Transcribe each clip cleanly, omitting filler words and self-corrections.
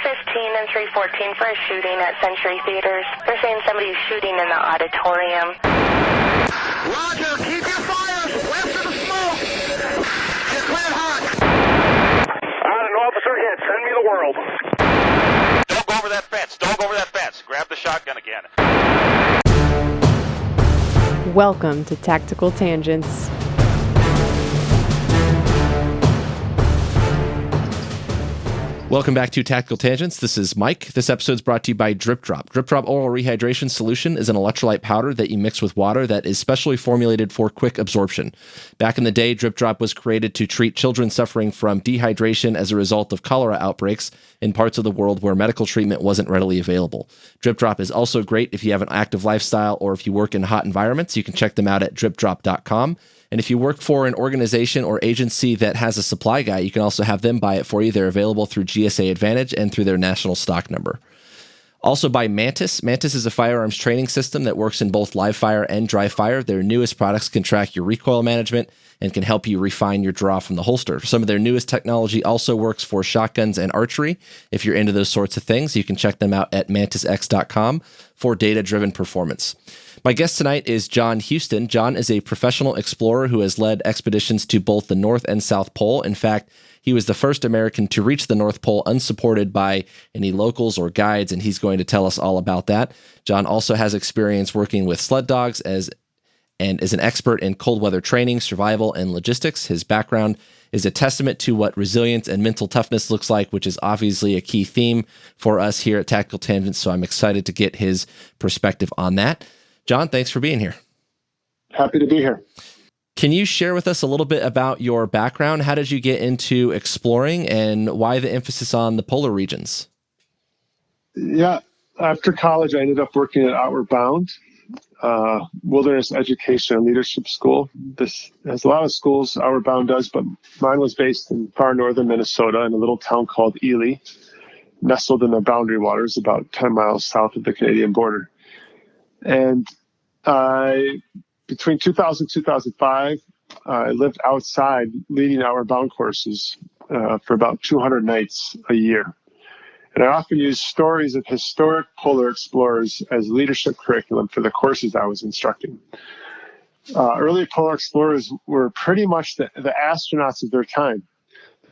and 314 for a shooting at Century Theaters. They're saying somebody's shooting in the auditorium. Roger, keep your fires west of the smoke. You're cleared hot. An officer hit. Send me the world. Don't go over that fence. Don't go over that fence. Grab the shotgun again. Welcome to Tactical Tangents. Welcome back to Tactical Tangents. This is Mike. This episode is brought to you by Drip Drop. Drip Drop Oral Rehydration Solution is an electrolyte powder that you mix with water that is specially formulated for quick absorption. Back in the day, Drip Drop was created to treat children suffering from dehydration as a result of cholera outbreaks in parts of the world where medical treatment wasn't readily available. Drip Drop is also great if you have an active lifestyle or if you work in hot environments. You can check them out at dripdrop.com. And if you work for an organization or agency that has a supply guy, you can also have them buy it for you. They're available through GSA Advantage and through their national stock number. Also by Mantis. Mantis is a firearms training system that works in both live fire and dry fire. Their newest products can track your recoil management and can help you refine your draw from the holster. Some of their newest technology also works for shotguns and archery. If you're into those sorts of things, you can check them out at mantisx.com for data-driven performance. My guest tonight is John Huston. John is a professional explorer who has led expeditions to both the North and South Pole. In fact, he was the first American to reach the North Pole unsupported by any locals or guides, and he's going to tell us all about that. John also has experience working with Sled Dogs and is an expert in cold weather training, survival, and logistics. His background is a testament to what resilience and mental toughness looks like, which is obviously a key theme for us here at Tactical Tangents, so I'm excited to get his perspective on that. John, thanks for being here. Happy to be here. Can you share with us a little bit about your background? How did you get into exploring and why the emphasis on the polar regions? Yeah, after college, I ended up working at Outward Bound, Wilderness Education and Leadership School. This has a lot of schools, Outward Bound does, but mine was based in far northern Minnesota in a little town called Ely, nestled in the Boundary Waters about 10 miles south of the Canadian border. And between 2000 and 2005, I lived outside leading Outward Bound courses for about 200 nights a year. And I often used stories of historic polar explorers as leadership curriculum for the courses I was instructing. Early polar explorers were pretty much the astronauts of their time.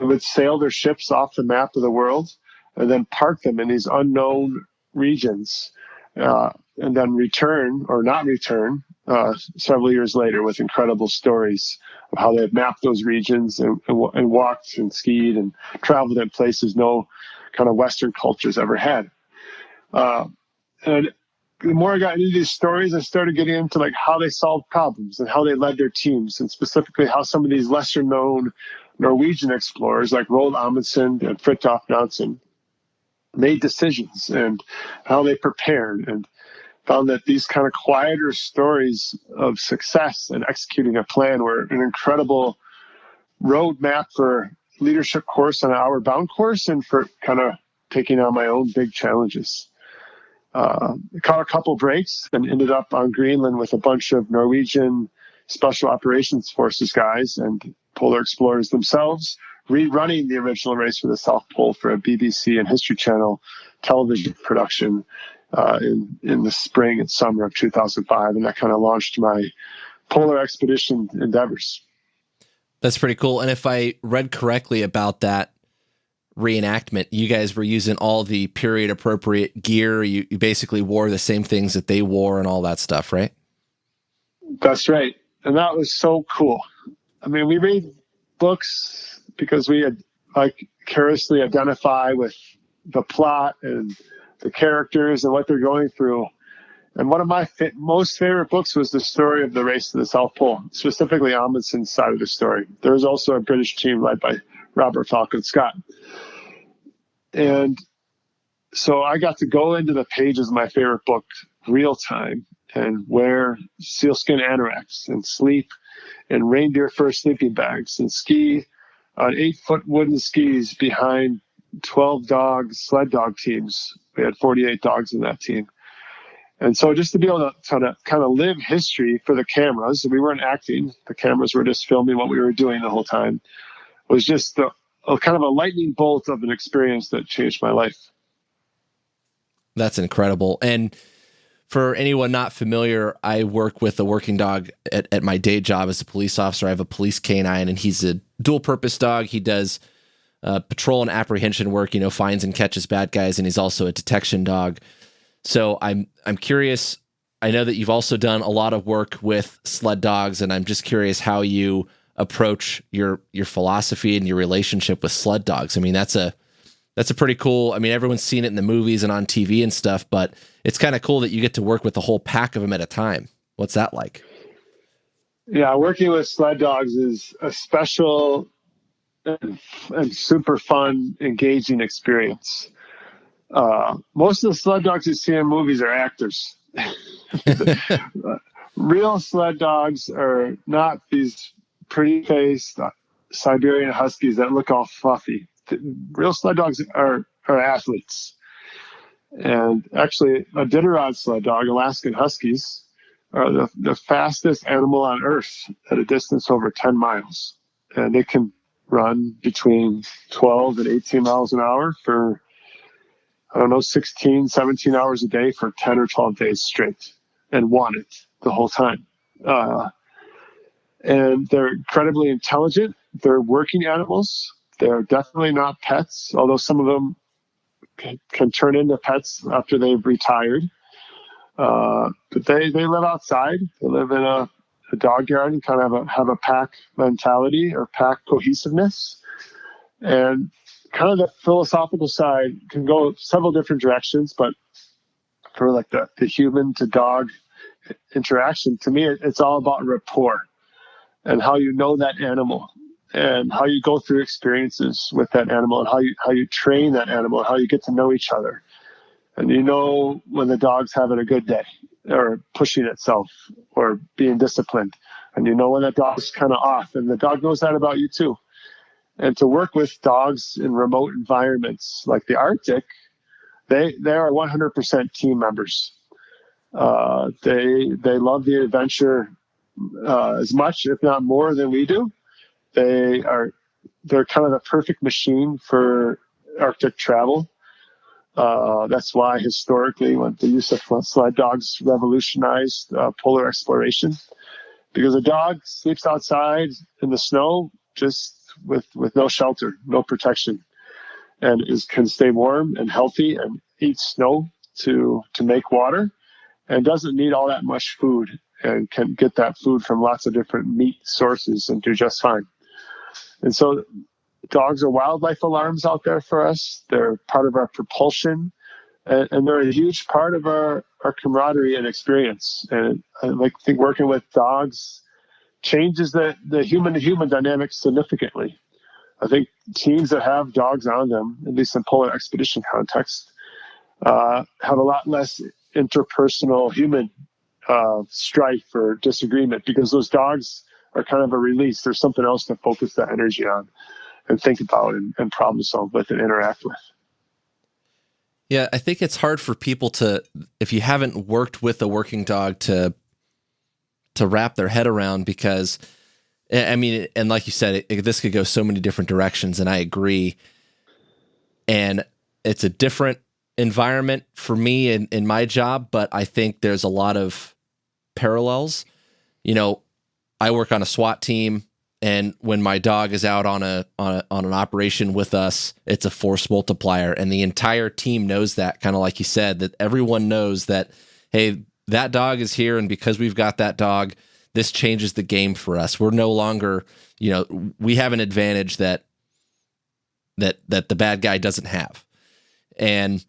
They would sail their ships off the map of the world and then park them in these unknown regions. And then return or not return several years later with incredible stories of how they had mapped those regions and walked and skied and traveled in places no kind of Western cultures ever had. And the more I got into these stories, I started getting into like how they solved problems and how they led their teams, and specifically how some of these lesser known Norwegian explorers like Roald Amundsen and Fridtjof Nansen made decisions and how they prepared, and found that these kind of quieter stories of success and executing a plan were an incredible roadmap for leadership course on an Outward Bound course and for kind of taking on my own big challenges. I caught a couple breaks and ended up on Greenland with a bunch of Norwegian Special Operations Forces guys and polar explorers themselves, rerunning the original race for the South Pole for a BBC and History Channel television production in the spring and summer of 2005, and that kind of launched my polar expedition endeavors. That's pretty cool. And if I read correctly about that reenactment, you guys were using all the period appropriate gear. You basically wore the same things that they wore and all that stuff, right? That's right. And that was so cool. I mean, we read books because we had curiously identify with the plot and the characters and what they're going through. And one of my most favorite books was the story of the race to the South Pole, specifically Amundsen's side of the story. There was also a British team led by Robert Falcon Scott. And so I got to go into the pages of my favorite book real time and wear sealskin anoraks and sleep in reindeer fur sleeping bags and ski on 8-foot wooden skis behind 12 sled dog teams. We had 48 dogs in that team. And so just to be able to kind of live history for the cameras, we weren't acting, the cameras were just filming what we were doing the whole time, was just a kind of a lightning bolt of an experience that changed my life. That's incredible. And for anyone not familiar, I work with a working dog at my day job as a police officer. I have a police canine, and he's a dual purpose dog. He does patrol and apprehension work, finds and catches bad guys, and he's also a detection dog. So I'm curious. I know that you've also done a lot of work with sled dogs, and I'm just curious how you approach your philosophy and your relationship with sled dogs. I mean, that's a pretty cool. I mean, everyone's seen it in the movies and on TV and stuff, but it's kind of cool that you get to work with a whole pack of them at a time. What's that like? Yeah, working with sled dogs is a special and super fun, engaging experience. Most of the sled dogs you see in movies are actors. Real sled dogs are not these pretty-faced Siberian Huskies that look all fluffy. Real sled dogs are athletes. And actually, a Iditarod sled dog, Alaskan Huskies, are the fastest animal on Earth at a distance over 10 miles. And they can run between 12 and 18 miles an hour for, 16, 17 hours a day for 10 or 12 days straight, and want it the whole time. And they're incredibly intelligent. They're working animals. They're definitely not pets, although some of them can turn into pets after they've retired. But they live outside. They live in a dog yard and kind of have a pack mentality or pack cohesiveness. And kind of the philosophical side can go several different directions, but for like the human to dog interaction, to me, it's all about rapport and how you know that animal and how you go through experiences with that animal and how you train that animal and how you get to know each other. And when the dog's having a good day or pushing itself or being disciplined. And when that dog's kind of off, and the dog knows that about you too. And to work with dogs in remote environments like the Arctic, they are 100% team members. They love the adventure as much, if not more, than we do. They're kind of the perfect machine for Arctic travel. That's why historically, when the use of sled dogs revolutionized polar exploration, because a dog sleeps outside in the snow just with no shelter, no protection, and can stay warm and healthy and eat snow to make water, and doesn't need all that much food, and can get that food from lots of different meat sources and do just fine. And so dogs are wildlife alarms out there for us. They're part of our propulsion, and they're a huge part of our camaraderie and experience. And I think working with dogs changes the human-to-human dynamic significantly. I think teams that have dogs on them, at least in polar expedition context, have a lot less interpersonal human strife or disagreement, because those dogs are kind of a release. There's something else to focus that energy on and think about and problem solve with and interact with. Yeah, I think it's hard for people to, if you haven't worked with a working dog, to wrap their head around, because, I mean, and like you said, this could go so many different directions, and I agree. And it's a different environment for me in my job, but I think there's a lot of parallels. I work on a SWAT team, and when my dog is out on an operation with us, it's a force multiplier, and the entire team knows that, kind of like you said, that everyone knows that, hey, that dog is here, and because we've got that dog, this changes the game for us. We're no longer, we have an advantage that the bad guy doesn't have. And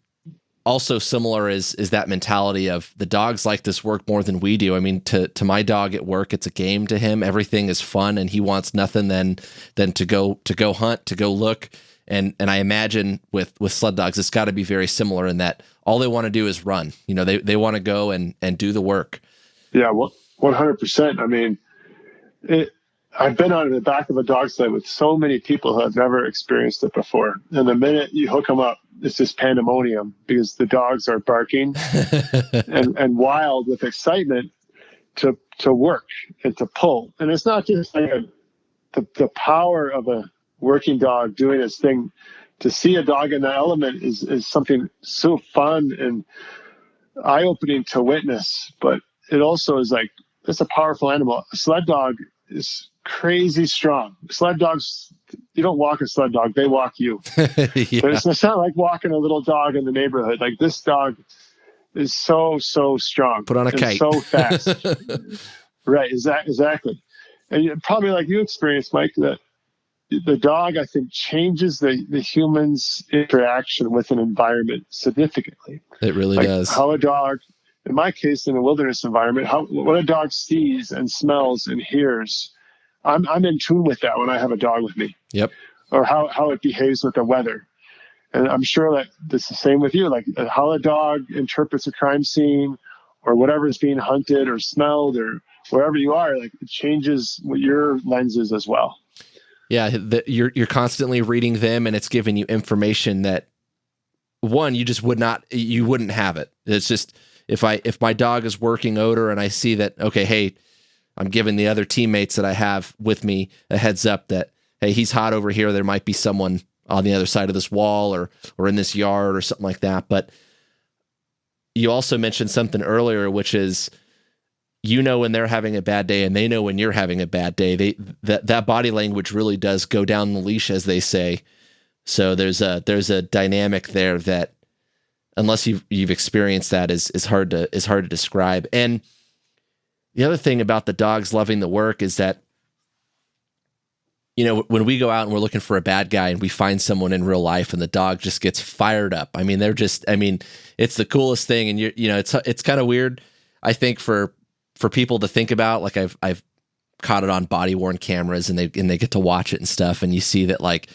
also similar is that mentality of the dogs like this work more than we do. I mean, to my dog at work, it's a game to him. Everything is fun, and he wants nothing than to go hunt, to go look. And I imagine with sled dogs, it's got to be very similar in that all they want to do is run. They want to go and do the work. Yeah, well, 100%. I mean, I've been on the back of a dog sled with so many people who have never experienced it before. And the minute you hook them up, it's just pandemonium, because the dogs are barking and wild with excitement to work and to pull. And it's not just like the power of a working dog doing its thing to see a dog in the element is something so fun and eye-opening to witness, but it also is like, it's a powerful animal. A sled dog is crazy strong. Sled dogs, you don't walk a sled dog, they walk you. Yeah. But it's not like walking a little dog in the neighborhood. Like, this dog is so strong. Put on a and kite. so fast. Right, exactly. And probably like you experienced, Mike, that the dog, I think, changes the human's interaction with an environment significantly. It really Like does. how a dog, in my case, in a wilderness environment, what a dog sees and smells and hears, I'm in tune with that when I have a dog with me. Yep. Or how it behaves with the weather. And I'm sure that it's the same with you, like how a dog interprets a crime scene or whatever is being hunted or smelled or wherever you are, like it changes what your lens is as well. Yeah, you're constantly reading them, and it's giving you information that, one, you wouldn't have it. It's just, if my dog is working odor and I see that, okay, hey, I'm giving the other teammates that I have with me a heads up that, hey, he's hot over here. There might be someone on the other side of this wall or in this yard or something like that. But you also mentioned something earlier, which is, when they're having a bad day and they know when you're having a bad day. That body language really does go down the leash, as they say. So there's a dynamic there that, unless you've experienced that, is hard to describe. And the other thing about the dogs loving the work is that, when we go out and we're looking for a bad guy and we find someone in real life and the dog just gets fired up. I mean, it's the coolest thing. And it's kind of weird, I think, for people to think about. Like I've caught it on body worn cameras and they get to watch it and stuff. And you see that, like,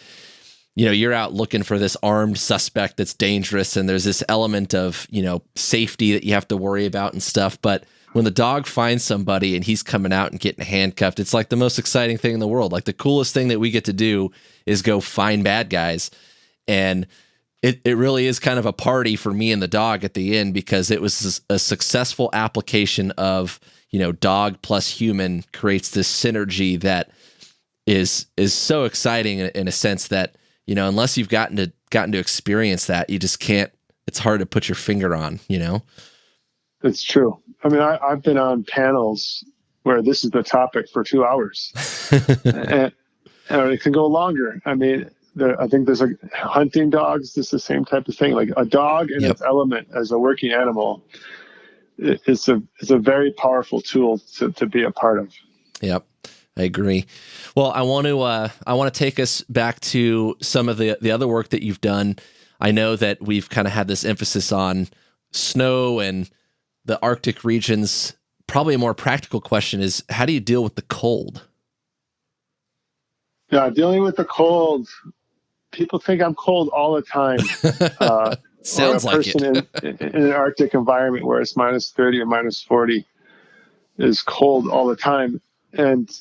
you're out looking for this armed suspect that's dangerous. And there's this element of, safety that you have to worry about and stuff. But when the dog finds somebody and he's coming out and getting handcuffed, it's like the most exciting thing in the world. Like, the coolest thing that we get to do is go find bad guys. And it really is kind of a party for me and the dog at the end, because it was a successful application of, dog plus human creates this synergy that is so exciting in a sense that, unless you've gotten to experience that, you just can't, it's hard to put your finger on, It's true. I mean, I've been on panels where this is the topic for 2 hours, and it can go longer. I mean, I think there's hunting dogs. This is the same type of thing. Like a dog in its element as a working animal, it's a very powerful tool to be a part of. Yep, I agree. Well, I want to take us back to some of the other work that you've done. I know that we've kind of had this emphasis on snow and the Arctic regions. Probably a more practical question is, how do you deal with the cold? Yeah, dealing with the cold. People think I'm cold all the time. Sounds like it. In an Arctic environment where it's minus 30 or minus 40 is cold all the time. And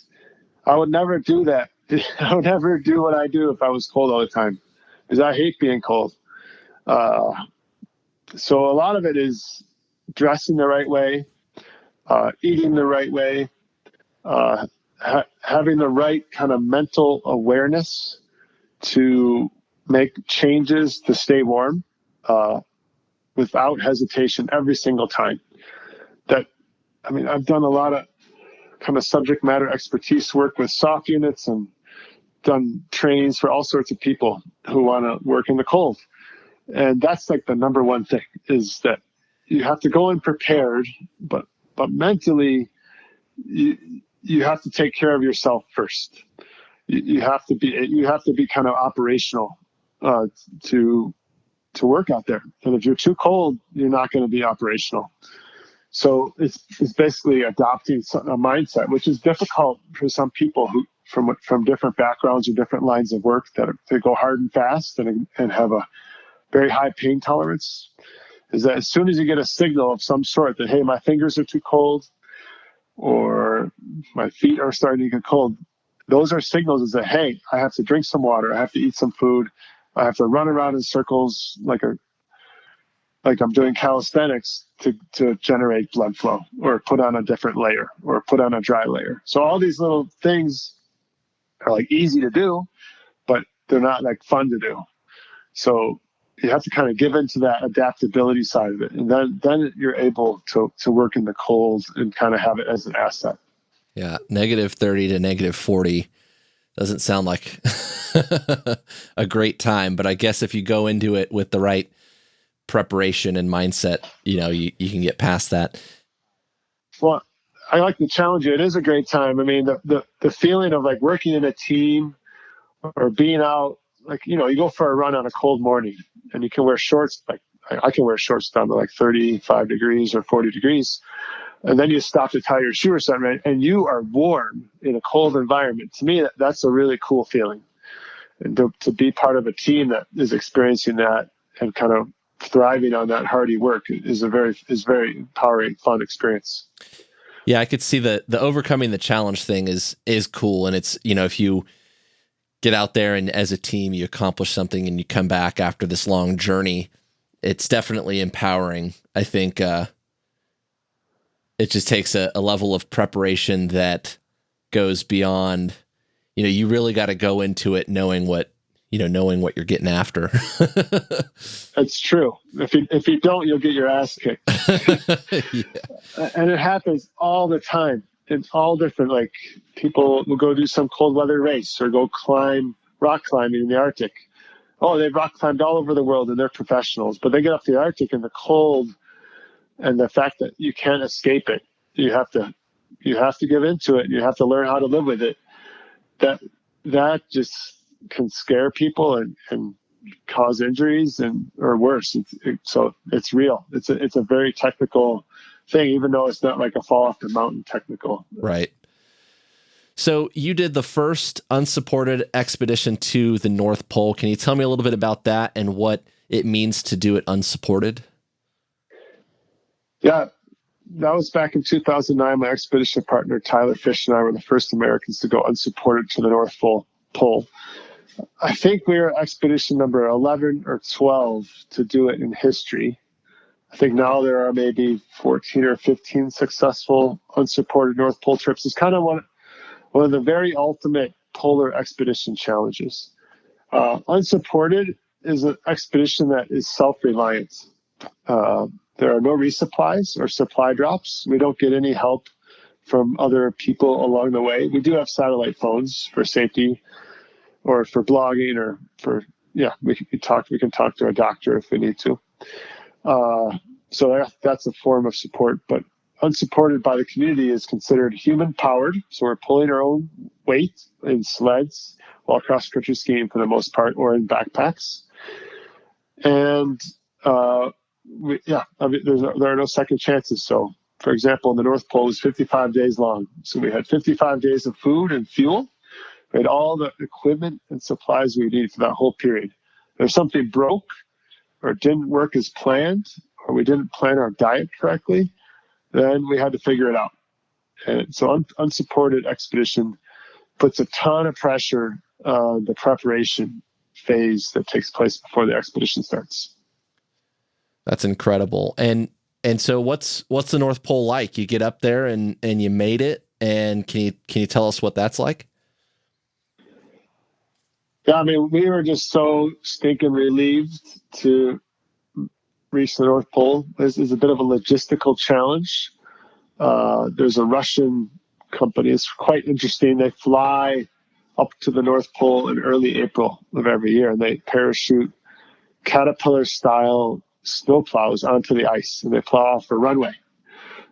I would never do that. I would never do what I do if I was cold all the time, because I hate being cold. So a lot of it is dressing the right way, eating the right way, having the right kind of mental awareness to make changes to stay warm without hesitation every single time. I've done a lot of kind of subject matter expertise work with soft units and done trainings for all sorts of people who want to work in the cold. And that's like the number one thing, is that you have to go in prepared, but mentally you have to take care of yourself first. You have to be kind of operational to work out there. And if you're too cold, you're not going to be operational. So it's basically adopting a mindset, which is difficult for some people who from different backgrounds or different lines of work that go hard and fast and have a very high pain tolerance. Is that as soon as you get a signal of some sort that, hey, my fingers are too cold or my feet are starting to get cold, those are signals that, hey, I have to drink some water, I have to eat some food, I have to run around in circles like I'm doing calisthenics to generate blood flow, or put on a different layer, or put on a dry layer. So all these little things are like easy to do, but they're not like fun to do. So you have to kind of give into that adaptability side of it. And then you're able to work in the cold and kind of have it as an asset. Yeah. -30 to -40 doesn't sound like a great time, but I guess if you go into it with the right preparation and mindset, you can get past that. Well, I like to challenge you. It is a great time. I mean, the feeling of like working in a team or being out, like, you go for a run on a cold morning and you can wear shorts. Like I can wear shorts down to like 35 degrees or 40 degrees. And then you stop to tie your shoe or something, and you are warm in a cold environment. To me, that's a really cool feeling. And to be part of a team that is experiencing that and kind of thriving on that hardy work is very empowering, fun experience. Yeah, I could see the overcoming the challenge thing is cool. And it's, if you get out there and as a team, you accomplish something and you come back after this long journey, it's definitely empowering. I think it just takes a level of preparation that goes beyond, you really got to go into it knowing what you're getting after. That's true. If you don't, you'll get your ass kicked. Yeah. And it happens all the time. It's all different. Like people will go do some cold weather race or go rock climbing in the Arctic. Oh, they've rock climbed all over the world and they're professionals, but they get up to the Arctic in the cold, and the fact that you can't escape it, you have to give into it, and you have to learn how to live with it. That just can scare people and cause injuries or worse. So it's real. It's a very technical thing, even though it's not like a fall off the mountain technical. Right. So you did the first unsupported expedition to the North Pole. Can you tell me a little bit about that and what it means to do it unsupported? Yeah, that was back in 2009. My expedition partner, Tyler Fish, and I were the first Americans to go unsupported to the North Pole. I think we were expedition number 11 or 12 to do it in history. I think now there are maybe 14 or 15 successful unsupported North Pole trips. It's kind of one of the very ultimate polar expedition challenges. Unsupported is an expedition that is self-reliant. There are no resupplies or supply drops. We don't get any help from other people along the way. We do have satellite phones for safety or for blogging or we can talk to a doctor if we need to. So that's a form of support, but unsupported by the community is considered human powered. So we're pulling our own weight in sleds while cross-country skiing for the most part, or in backpacks. And there are no second chances. So, for example, the North Pole is 55 days long. So we had 55 days of food and fuel. We had all the equipment and supplies we needed for that whole period. If something broke or didn't work as planned, or we didn't plan our diet correctly, then we had to figure it out. And so unsupported expedition puts a ton of pressure on the preparation phase that takes place before the expedition starts. That's incredible. And so what's the North Pole like? You get up there and you made it. And can you tell us what that's like? Yeah, I mean, we were just so stinking relieved to reach the North Pole. This is a bit of a logistical challenge. There's a Russian company. It's quite interesting. They fly up to the North Pole in early April of every year, and they parachute Caterpillar-style snowplows onto the ice, and they plow off a runway.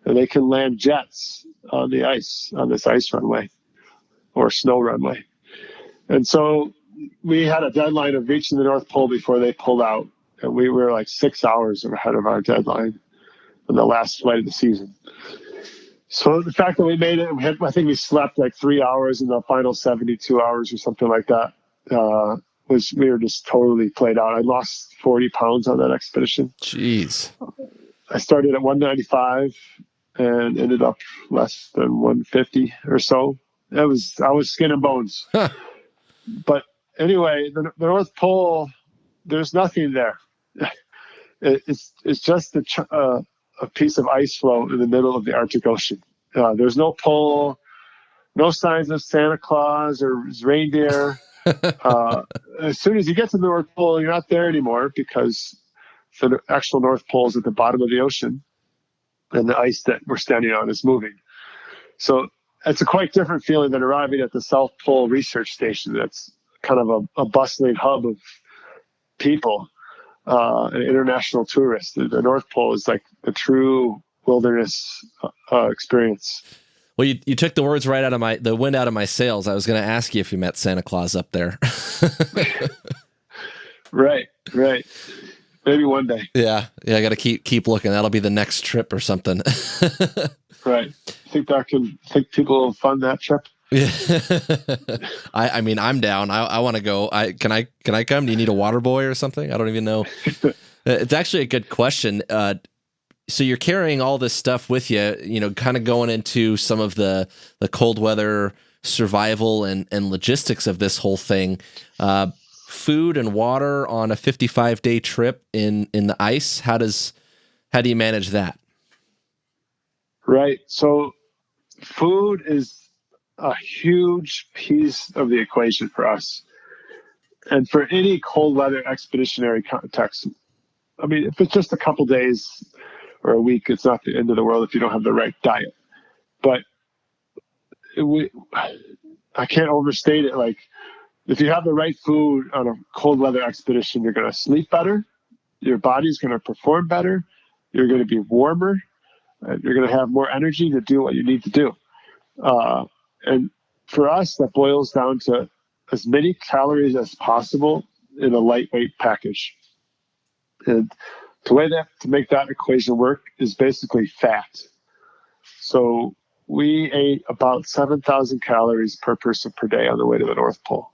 And they can land jets on the ice, on this ice runway or snow runway. And so we had a deadline of reaching the North Pole before they pulled out, and we were like 6 hours ahead of our deadline on the last flight of the season. So the fact that we made it, I think we slept like 3 hours in the final 72 hours or something like that, we were just totally played out. I lost 40 pounds on that expedition. Jeez. I started at 195 and ended up less than 150 or so. I was skin and bones. Huh. But anyway, the North Pole, there's nothing there. It's just a piece of ice floe in the middle of the Arctic Ocean. There's no pole, no signs of Santa Claus or reindeer. As soon as you get to the North Pole, you're not there anymore because the actual North Pole is at the bottom of the ocean, and the ice that we're standing on is moving. So it's a quite different feeling than arriving at the South Pole Research Station. That's kind of a bustling hub of people, and international tourists. The North Pole is like the true wilderness experience. Well, you took the words right out of the wind out of my sails. I was going to ask you if you met Santa Claus up there. Right. Maybe one day. Yeah. I got to keep looking. That'll be the next trip or something. Right. Think people will fund that trip? Yeah. I mean, I'm down. I want to go. Can I come? Do you need a water boy or something? I don't even know. It's actually a good question. So you're carrying all this stuff with you, kind of going into some of the cold weather survival and logistics of this whole thing. Food and water on a 55-day trip in the ice. How do you manage that? Right. So food is a huge piece of the equation for us. And for any cold weather expeditionary context, I mean, if it's just a couple days or a week, it's not the end of the world if you don't have the right diet. But I can't overstate it. Like, if you have the right food on a cold weather expedition, you're going to sleep better. Your body's going to perform better. You're going to be warmer. You're going to have more energy to do what you need to do. And for us, that boils down to as many calories as possible in a lightweight package. And the way to make that equation work is basically fat. So we ate about 7,000 calories per person per day on the way to the North Pole,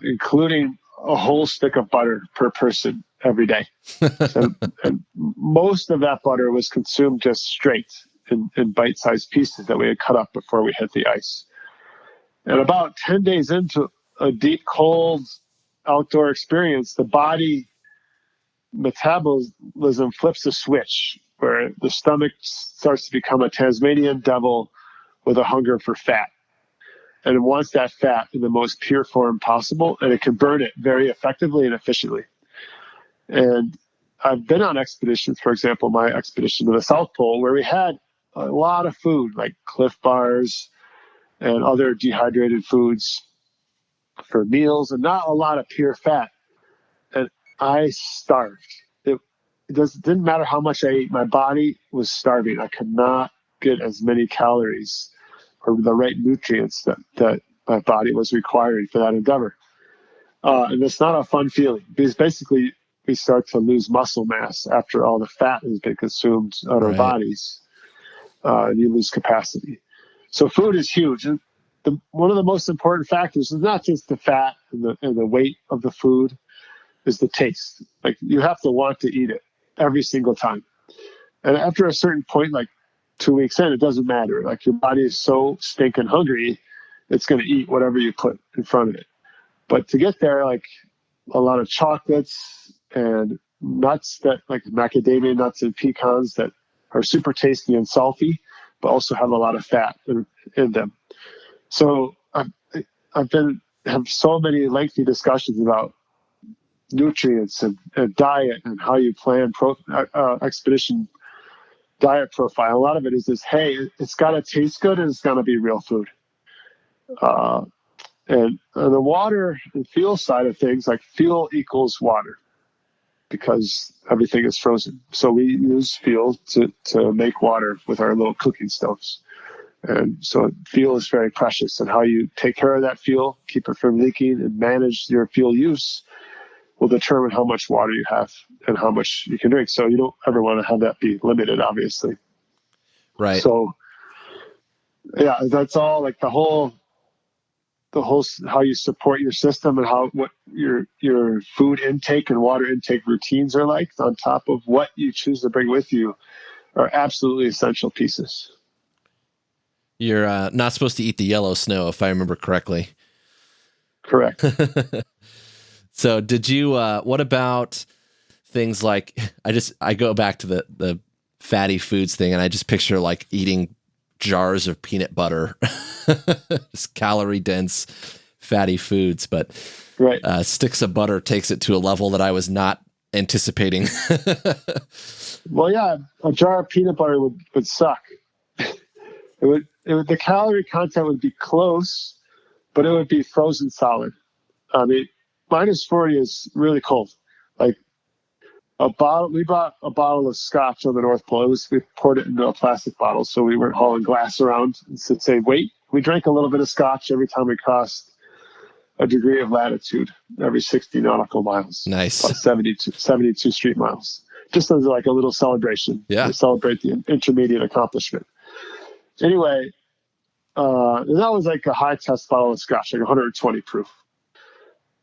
including a whole stick of butter per person every day. and most of that butter was consumed just straight in bite-sized pieces that we had cut up before we hit the ice. And about 10 days into a deep, cold outdoor experience, the body metabolism flips a switch where the stomach starts to become a Tasmanian devil with a hunger for fat. And it wants that fat in the most pure form possible, and it can burn it very effectively and efficiently. And I've been on expeditions, for example, my expedition to the South Pole, where we had a lot of food like Cliff Bars and other dehydrated foods for meals and not a lot of pure fat. And I starved. It didn't matter how much I ate. My body was starving. I could not get as many calories or the right nutrients that my body was requiring for that endeavor. And it's not a fun feeling because basically we start to lose muscle mass after all the fat has been consumed on our bodies, and you lose capacity. So food is huge. And one of the most important factors is not just the fat and the weight of the food, is the taste. Like, you have to want to eat it every single time. And after a certain point, like 2 weeks in, it doesn't matter. Like, your body is so stinking hungry, it's going to eat whatever you put in front of it. But to get there, like a lot of chocolates and nuts like macadamia nuts and pecans that are super tasty and salty, but also have a lot of fat in them. So I've have so many lengthy discussions about nutrients and diet and how you plan expedition diet profile. A lot of it is this: hey, it's got to taste good and it's got to be real food. And on the water and fuel side of things, like, fuel equals water because everything is frozen. So we use fuel to make water with our little cooking stoves. And so fuel is very precious, and how you take care of that fuel, keep it from leaking, and manage your fuel use will determine how much water you have and how much you can drink. So you don't ever want to have that be limited, obviously. Right. So yeah, that's all, like the whole how you support your system and what your food intake and water intake routines are like, on top of what you choose to bring with you, are absolutely essential pieces. You're not supposed to eat the yellow snow, if I remember correctly. Correct. So did you, what about things like, I go back to the fatty foods thing, and I just picture like eating jars of peanut butter, just calorie dense, fatty foods, but Right. sticks of butter takes it to a level that I was not anticipating. Well, yeah, a jar of peanut butter would suck. The calorie content would be close, but it would be frozen solid. I mean, minus 40 is really cold. Like we brought a bottle of scotch on the North Pole. We poured it into a plastic bottle, so we weren't hauling glass around. It's the same weight. We drank a little bit of scotch every time we crossed a degree of latitude, every 60 nautical miles. Nice. About 72 street miles. Just as like a little celebration. Yeah. To celebrate the intermediate accomplishment. Anyway, and that was like a high test bottle of scotch, like 120 proof.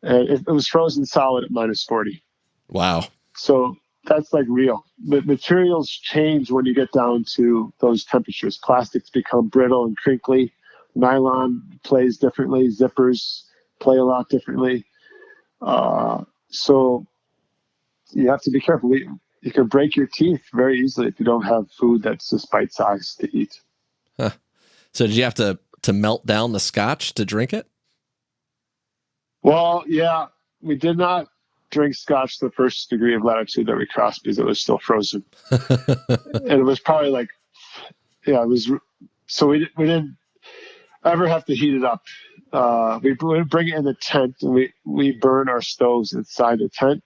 And it was frozen solid at minus 40. Wow. So that's like real. The materials change when you get down to those temperatures. Plastics become brittle and crinkly. Nylon plays differently. Zippers play a lot differently. So you have to be careful. You can break your teeth very easily if you don't have food that's just bite-sized to eat. Huh. So did you have to melt down the scotch to drink it? Well, yeah, we did not drink scotch the first degree of latitude that we crossed because it was still frozen. And it was probably like, yeah, it was. So we didn't ever have to heat it up. We bring it in the tent, and we burn our stoves inside the tent,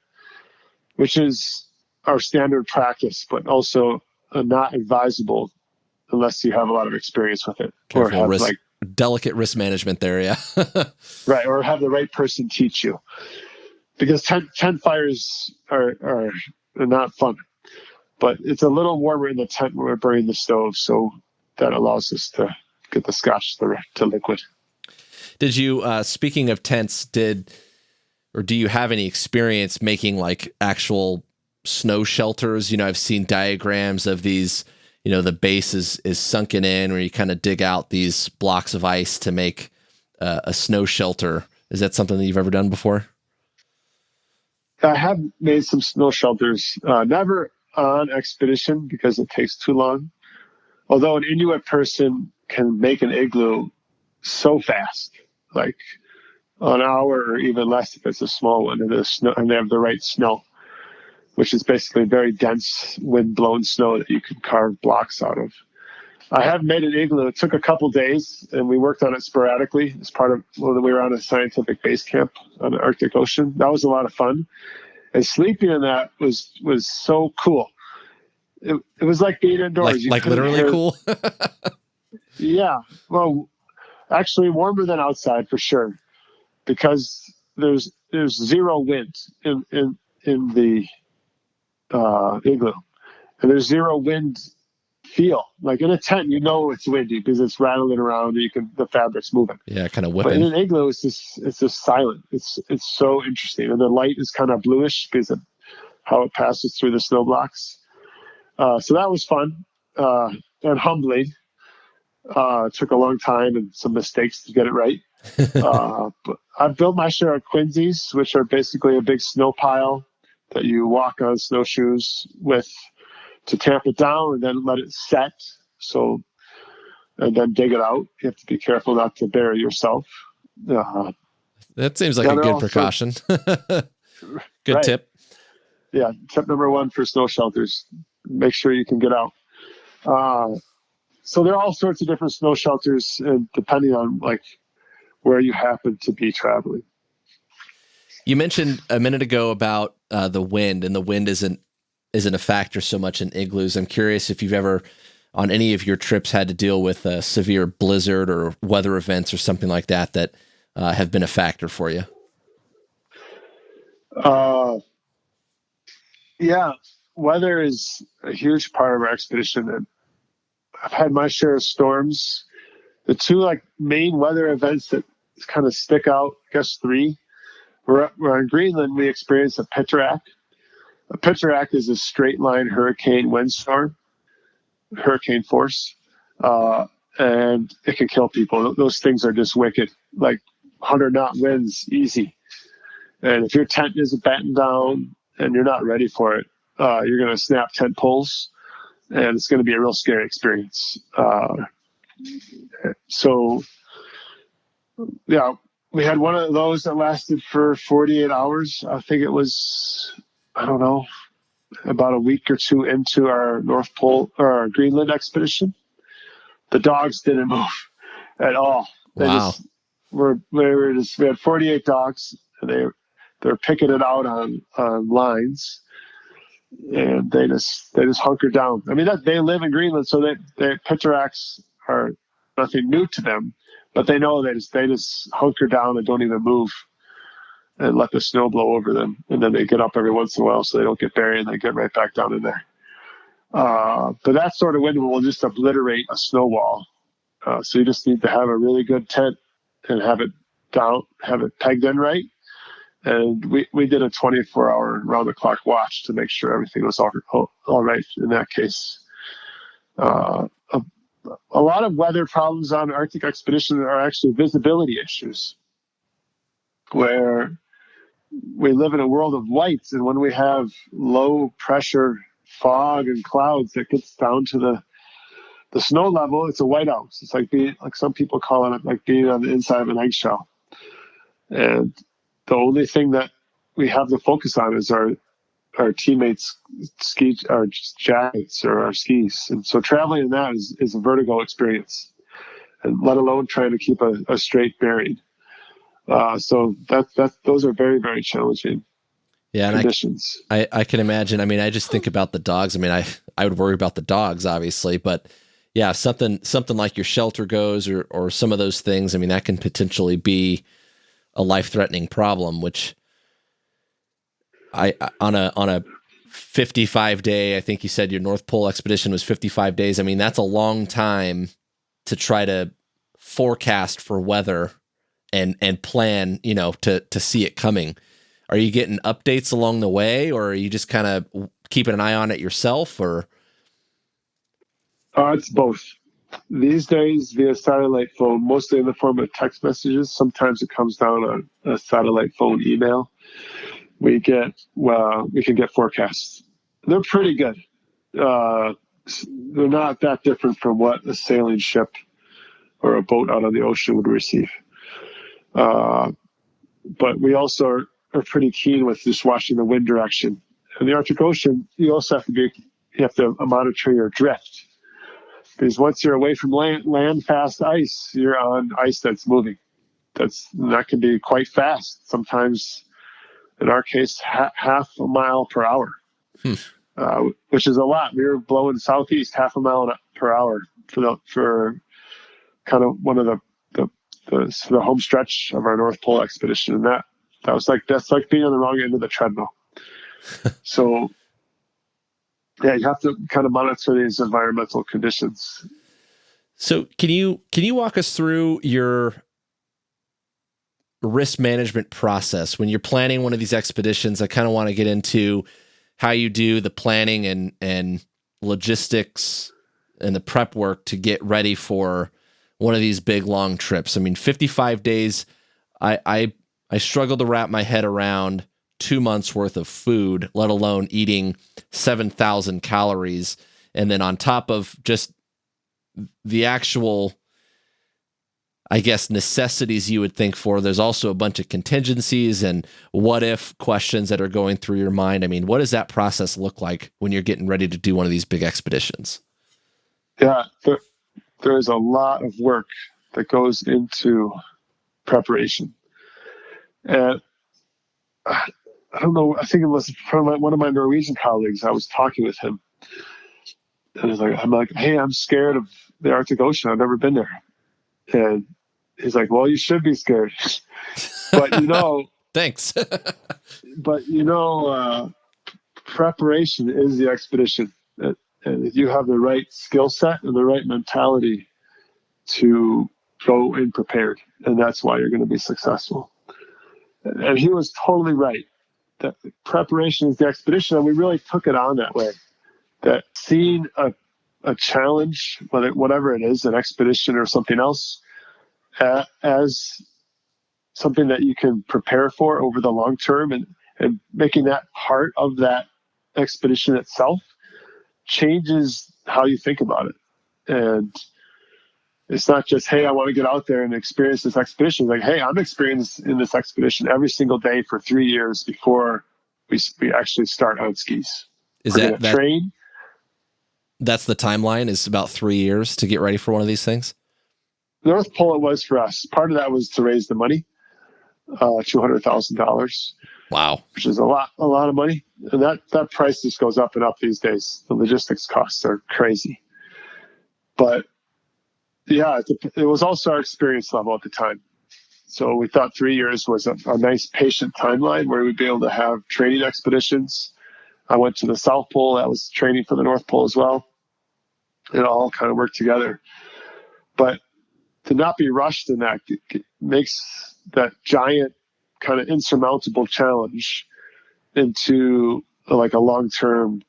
which is our standard practice, but also not advisable unless you have a lot of experience with it. Careful, or have delicate risk management there, yeah. Right, or have the right person teach you. Because tent fires are not fun. But it's a little warmer in the tent when we're burning the stove, so that allows us to get the scotch to liquid. Did you, speaking of tents, do you have any experience making like actual snow shelters? I've seen diagrams of these, the base is sunken in where you kind of dig out these blocks of ice to make a snow shelter. Is that something that you've ever done before? I have made some snow shelters, never on expedition because it takes too long. Although an Inuit person can make an igloo so fast, like an hour or even less if it's a small one, and they have the right snow, which is basically very dense wind-blown snow that you can carve blocks out of. I have made an igloo. It took a couple days, and we worked on it sporadically as part of when we were on a scientific base camp on the Arctic Ocean. That was a lot of fun. And sleeping in that was so cool. It was like being indoors. Like literally cool? Yeah. Well, actually warmer than outside for sure, because there's zero wind in the igloo, and there's zero wind feel. Like in a tent, it's windy because it's rattling around and the fabric's moving. Yeah, kind of whipping. But in an igloo, it's just silent. It's so interesting, and the light is kind of bluish because of how it passes through the snow blocks. So that was fun and humbling. It took a long time and some mistakes to get it right. But I've built my share of quinzees, which are basically a big snow pile that you walk on snowshoes with to tamp it down and then let it set. And then dig it out. You have to be careful not to bury yourself. That seems like a good precaution. Good right. tip. Yeah. Tip number 1 for snow shelters, make sure you can get out. So there are all sorts of different snow shelters, depending on like where you happen to be traveling. You mentioned a minute ago about the wind, and the wind isn't a factor so much in igloos. I'm curious if you've ever, on any of your trips, had to deal with a severe blizzard or weather events or something like that have been a factor for you. Yeah, weather is a huge part of our expedition, and I've had my share of storms. The two main weather events that kind of stick out, I guess 3. We're in Greenland. We experienced a pitcherack. A pitcherack is a straight line hurricane windstorm, hurricane force, and it can kill people. Those things are just wicked, like 100-knot winds, easy. And if your tent isn't battened down and you're not ready for it, you're going to snap tent poles, and it's going to be a real scary experience. So, yeah, we had one of those that lasted for 48 hours. I think it was, I don't know, about a week or two into our North Pole or our Greenland expedition. The dogs didn't move at all. They Wow. just we had 48 dogs, and they're picketed out on lines, and they just hunkered down. I mean, they live in Greenland, so they pitaracs are nothing new to them, but they know they just hunker down and don't even move and let the snow blow over them, and then they get up every once in a while so they don't get buried and they get right back down in there. But that sort of wind will just obliterate a snow wall. So you just need to have a really good tent and have it pegged in right. And we did a 24-hour round-the-clock watch to make sure everything was all right in that case. A lot of weather problems on Arctic expeditions are actually visibility issues, where we live in a world of lights, and when we have low-pressure fog and clouds that gets down to the snow level, it's a whiteout. It's like some people call it like being on the inside of an eggshell. And the only thing that we have to focus on is our teammates' our jackets or our skis. And so traveling in that is a vertigo experience, and let alone trying to keep a straight bearing. So those are very, very challenging conditions. I can imagine. I mean, I just think about the dogs. I mean, I would worry about the dogs, obviously, but yeah, something like your shelter goes or some of those things. I mean, that can potentially be a life-threatening problem, which on a 55-day, I think you said your North Pole expedition was 55 days. I mean, that's a long time to try to forecast for weather and plan, to see it coming. Are you getting updates along the way, or are you just kind of keeping an eye on it yourself, or? It's both. These days, via satellite phone, mostly in the form of text messages. Sometimes it comes down on a satellite phone email. We can get forecasts. They're pretty good. They're not that different from what a sailing ship or a boat out on the ocean would receive. But we also are pretty keen with just watching the wind direction. In the Arctic Ocean, you also have to monitor your drift. Because once you're away from land fast ice, you're on ice that's moving. That can be quite fast. Sometimes, in our case, half a mile per hour, which is a lot. We were blowing southeast half a mile per hour for kind of one of the home stretch of our North Pole expedition, and that's like being on the wrong end of the treadmill. So. Yeah, you have to kind of monitor these environmental conditions. So can you walk us through your risk management process when you're planning one of these expeditions? I kind of want to get into how you do the planning and logistics and the prep work to get ready for one of these big long trips. I mean, 55 days, I struggle to wrap my head around 2 months worth of food, let alone eating 7,000 calories. And then on top of just the actual, I guess, necessities you would think for, there's also a bunch of contingencies and what if questions that are going through your mind. I mean, what does that process look like when you're getting ready to do one of these big expeditions? Yeah, there's a lot of work that goes into preparation. And I don't know, I think it was from one of my Norwegian colleagues. I was talking with him, and I'm like, hey, I'm scared of the Arctic Ocean. I've never been there. And he's like, well, you should be scared. But, thanks. But, preparation is the expedition. And if you have the right skill set and the right mentality to go in prepared, and that's why you're going to be successful. And he was totally right. That preparation is the expedition, and we really took it on that way. That seeing a challenge, whatever it is, an expedition or something else, as something that you can prepare for over the long term, and making that part of that expedition itself changes how you think about it. And It's not just, hey, I want to get out there and experience this expedition. Like, hey, I'm experienced in this expedition every single day for 3 years before we actually start on skis. Is We're going to train. That's the timeline, is about 3 years to get ready for one of these things? North Pole it was for us. Part of that was to raise the money, $200,000. Wow. Which is a lot of money. And that price just goes up and up these days. The logistics costs are crazy. But yeah, it was also our experience level at the time. So we thought 3 years was a nice patient timeline where we'd be able to have training expeditions. I went to the South Pole. That was training for the North Pole as well. It all kind of worked together. But to not be rushed in that makes that giant kind of insurmountable challenge into like a long-term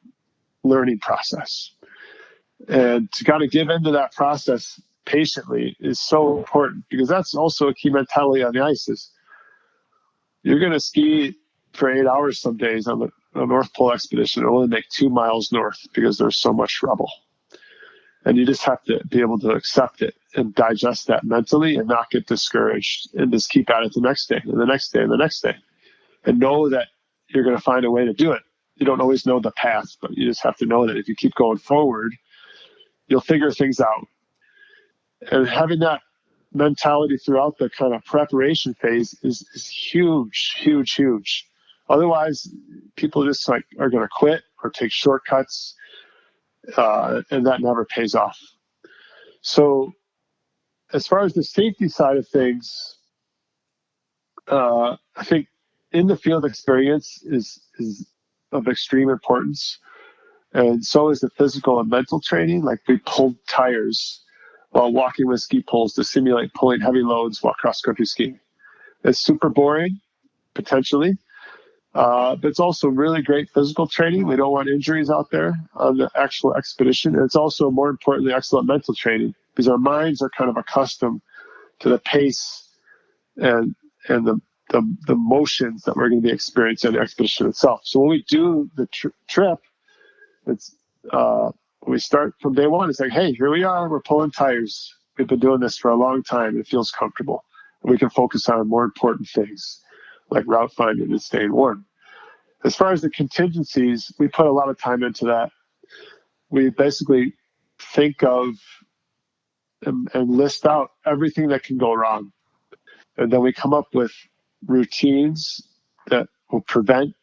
learning process. And to kind of give into that process patiently is so important, because that's also a key mentality on the ice. Is you're going to ski for 8 hours some days on the North Pole expedition and only make 2 miles north because there's so much rubble. And you just have to be able to accept it and digest that mentally and not get discouraged and just keep at it the next day and the next day and the next day. And know that you're going to find a way to do it. You don't always know the path, but you just have to know that if you keep going forward, you'll figure things out. And having that mentality throughout the kind of preparation phase is huge, huge, huge. Otherwise, people just like are going to quit or take shortcuts, and that never pays off. So as far as the safety side of things, I think in the field experience is of extreme importance. And so is the physical and mental training. Like we pulled tires while walking with ski poles to simulate pulling heavy loads while cross-country skiing. It's super boring, potentially, but it's also really great physical training. We don't want injuries out there on the actual expedition. And it's also, more importantly, excellent mental training, because our minds are kind of accustomed to the pace and the motions that we're going to be experiencing on the expedition itself. So when we do the trip, it's we start from day one. It's like, hey, here we are. We're pulling tires. We've been doing this for a long time. It feels comfortable. And we can focus on more important things like route finding and staying warm. As far as the contingencies, we put a lot of time into that. We basically think of and list out everything that can go wrong. And then we come up with routines that will prevent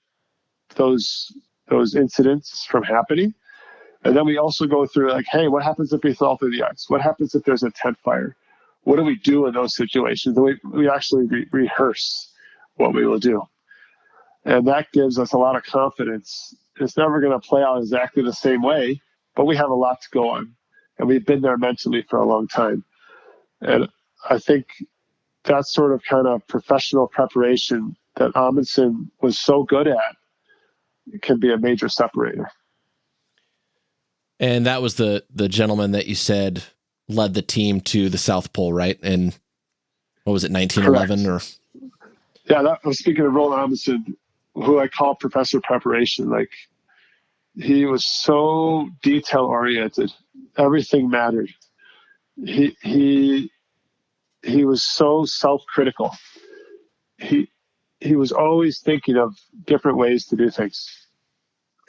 those incidents from happening. And then we also go through like, hey, what happens if we fall through the ice? What happens if there's a tent fire? What do we do in those situations? And we actually rehearse what we will do. And that gives us a lot of confidence. It's never going to play out exactly the same way, but we have a lot to go on. And we've been there mentally for a long time. And I think that sort of kind of professional preparation that Amundsen was so good at can be a major separator. And that was the gentleman that you said led the team to the South Pole, right? And what was it, 1911? Correct. Yeah, I was speaking of Roland Amundsen, who I call Professor Preparation. Like, he was so detail oriented. Everything mattered. He was so self-critical. He was always thinking of different ways to do things.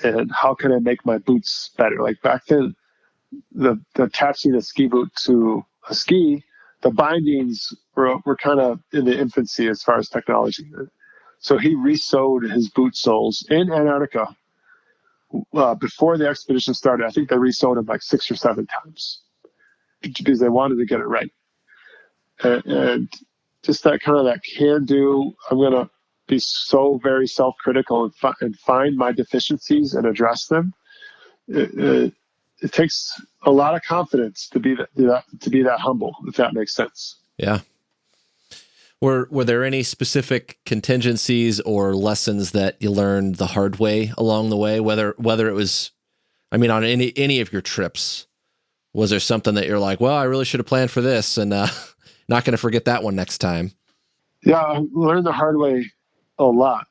And how can I make my boots better? Like back then, the attaching a ski boot to a ski, the bindings were kind of in the infancy as far as technology. So he re-sewed his boot soles in Antarctica before the expedition started. I think they re-sewed them like 6 or 7 times because they wanted to get it right. And just that kind of that can-do, I'm going to be so very self-critical and find my deficiencies and address them. It takes a lot of confidence to be that humble, if that makes sense. Yeah. Were there any specific contingencies or lessons that you learned the hard way along the way? Whether it was, I mean, on any of your trips, was there something that you're like, well, I really should have planned for this, and not going to forget that one next time? Yeah, I learned the hard way a lot,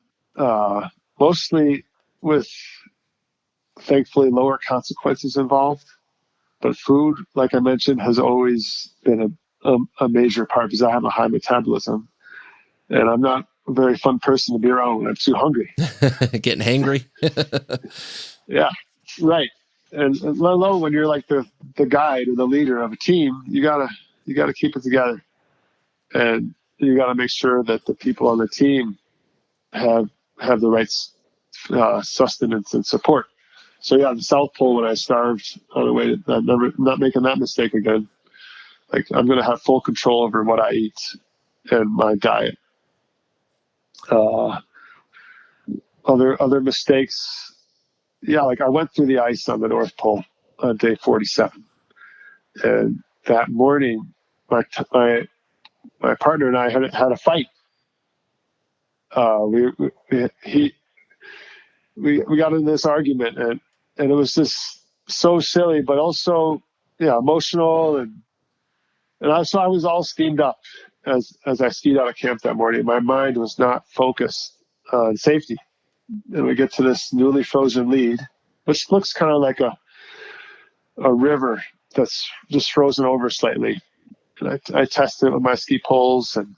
mostly with, thankfully, lower consequences involved. But food, like I mentioned, has always been a major part because I have a high metabolism, and I'm not a very fun person to be around when I'm too hungry. Getting hangry. Yeah, right. And let alone when you're like the guide or the leader of a team, you gotta keep it together, and you gotta make sure that the people on the team have the right sustenance and support. So yeah, the South Pole, when I starved on the way, not making that mistake again. Like, I'm going to have full control over what I eat and my diet. Other mistakes. Yeah, like I went through the ice on the North Pole on day 47, and that morning, my partner and I had a fight. We got into this argument, and it was just so silly, but also emotional, and I was all steamed up as I skied out of camp that morning. My mind was not focused on safety, and we get to this newly frozen lead, which looks kind of like a river that's just frozen over slightly. And I tested it with my ski poles, and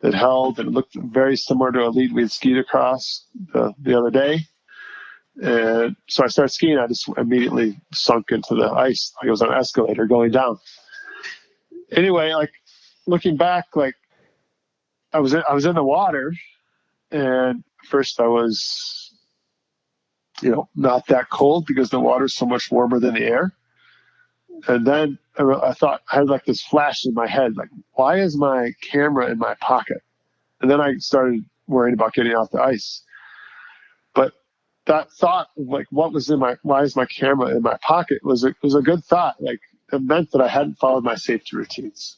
it held, and it looked very similar to a lead we'd skied across the other day. And so I started skiing. I just immediately sunk into the ice like it was on an escalator going down. Anyway, like looking back, like I was in the water, and first I was, not that cold because the water's so much warmer than the air. And then I thought, I had like this flash in my head, like, why is my camera in my pocket? And then I started worrying about getting off the ice. But that thought, like, why is my camera in my pocket, was a good thought. Like, it meant that I hadn't followed my safety routines.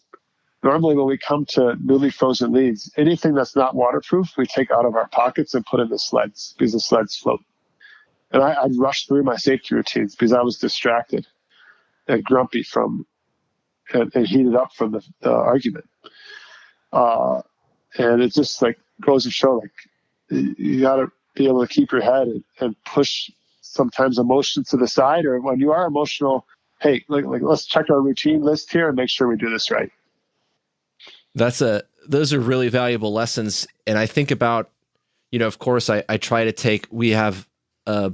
Normally, when we come to newly frozen leads, anything that's not waterproof, we take out of our pockets and put in the sleds because the sleds float. And I'd rushed through my safety routines because I was distracted and grumpy and heated up from the argument. And it just like goes to show, like, you got to be able to keep your head and push sometimes emotions to the side, or when you are emotional, hey, like let's check our routine list here and make sure we do this right. Those are really valuable lessons. And I think about, of course I try to we have a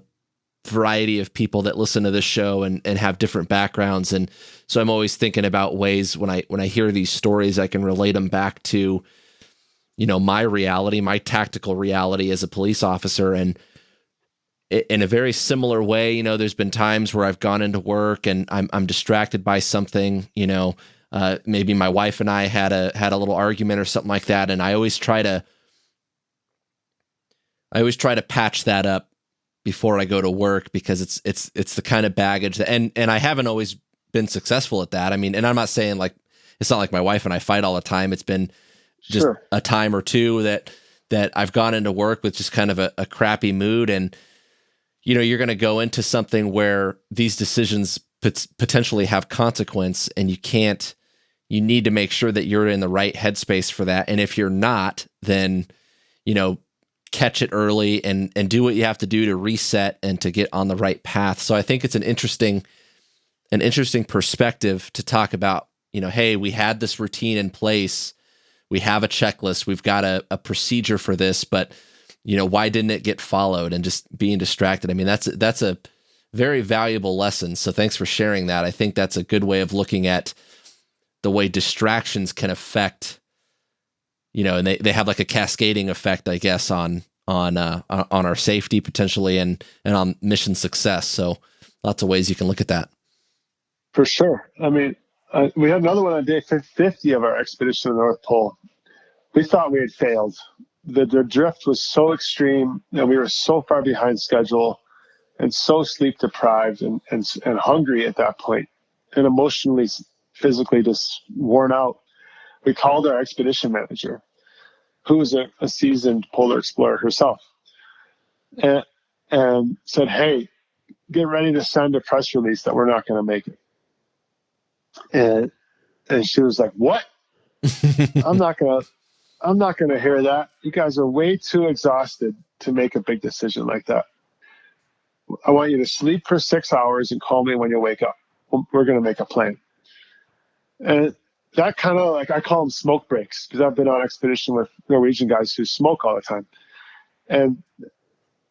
variety of people that listen to this show and have different backgrounds. And so I'm always thinking about ways when I hear these stories, I can relate them back to, my reality, my tactical reality as a police officer. And in a very similar way, there's been times where I've gone into work and I'm distracted by something, maybe my wife and I had a little argument or something like that. And I always try to patch that up before I go to work, because it's the kind of baggage that, and I haven't always been successful at that. I mean, and I'm not saying like, it's not like my wife and I fight all the time. It's been just a time or two that I've gone into work with just kind of a crappy mood. And, you're going to go into something where these decisions potentially have consequence, and you need to make sure that you're in the right headspace for that. And if you're not, then, catch it early and do what you have to do to reset and to get on the right path. So I think it's an interesting perspective to talk about, hey, we had this routine in place. We have a checklist. We've got a procedure for this, but why didn't it get followed, and just being distracted? I mean, that's a very valuable lesson. So thanks for sharing that. I think that's a good way of looking at the way distractions can affect, and they have like a cascading effect, I guess, on our safety potentially and on mission success. So lots of ways you can look at that. For sure. I mean, we had another one on day 50 of our expedition to the North Pole. We thought we had failed. The drift was so extreme, and we were so far behind schedule and so sleep deprived and hungry at that point, and emotionally, physically just worn out. We called our expedition manager, who was a seasoned polar explorer herself, and said, hey, get ready to send a press release that we're not going to make it. And she was like, what? I'm not going to hear that. You guys are way too exhausted to make a big decision like that. I want you to sleep for 6 hours and call me when you wake up. we're going to make a plan. And that kind of like, I call them smoke breaks, because I've been on expedition with Norwegian guys who smoke all the time. And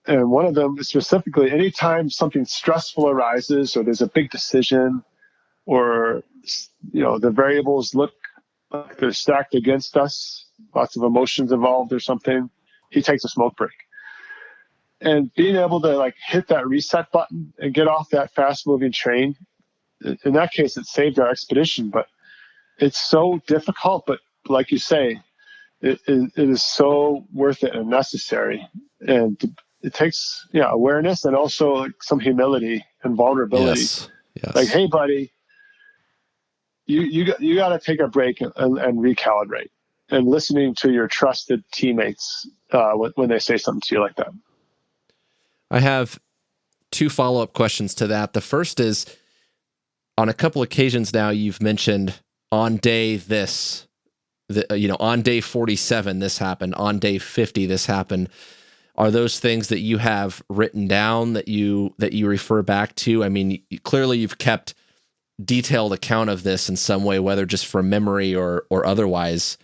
one of them is specifically, anytime something stressful arises or there's a big decision, or, the variables look like they're stacked against us, lots of emotions involved or something, he takes a smoke break. And being able to like hit that reset button and get off that fast moving train, in that case, it saved our expedition. But it's so difficult, but like you say, it is so worth it and necessary. And it takes awareness and also like some humility and vulnerability. Yes. Like, hey, buddy, you got to take a break and recalibrate, and listening to your trusted teammates when they say something to you like that. I have 2 follow-up questions to that. The first is, on a couple occasions now, you've mentioned on day this, on day 47, this happened, on day 50, this happened. Are those things that you have written down that you refer back to? I mean, clearly you've kept detailed account of this in some way, whether just from memory or otherwise.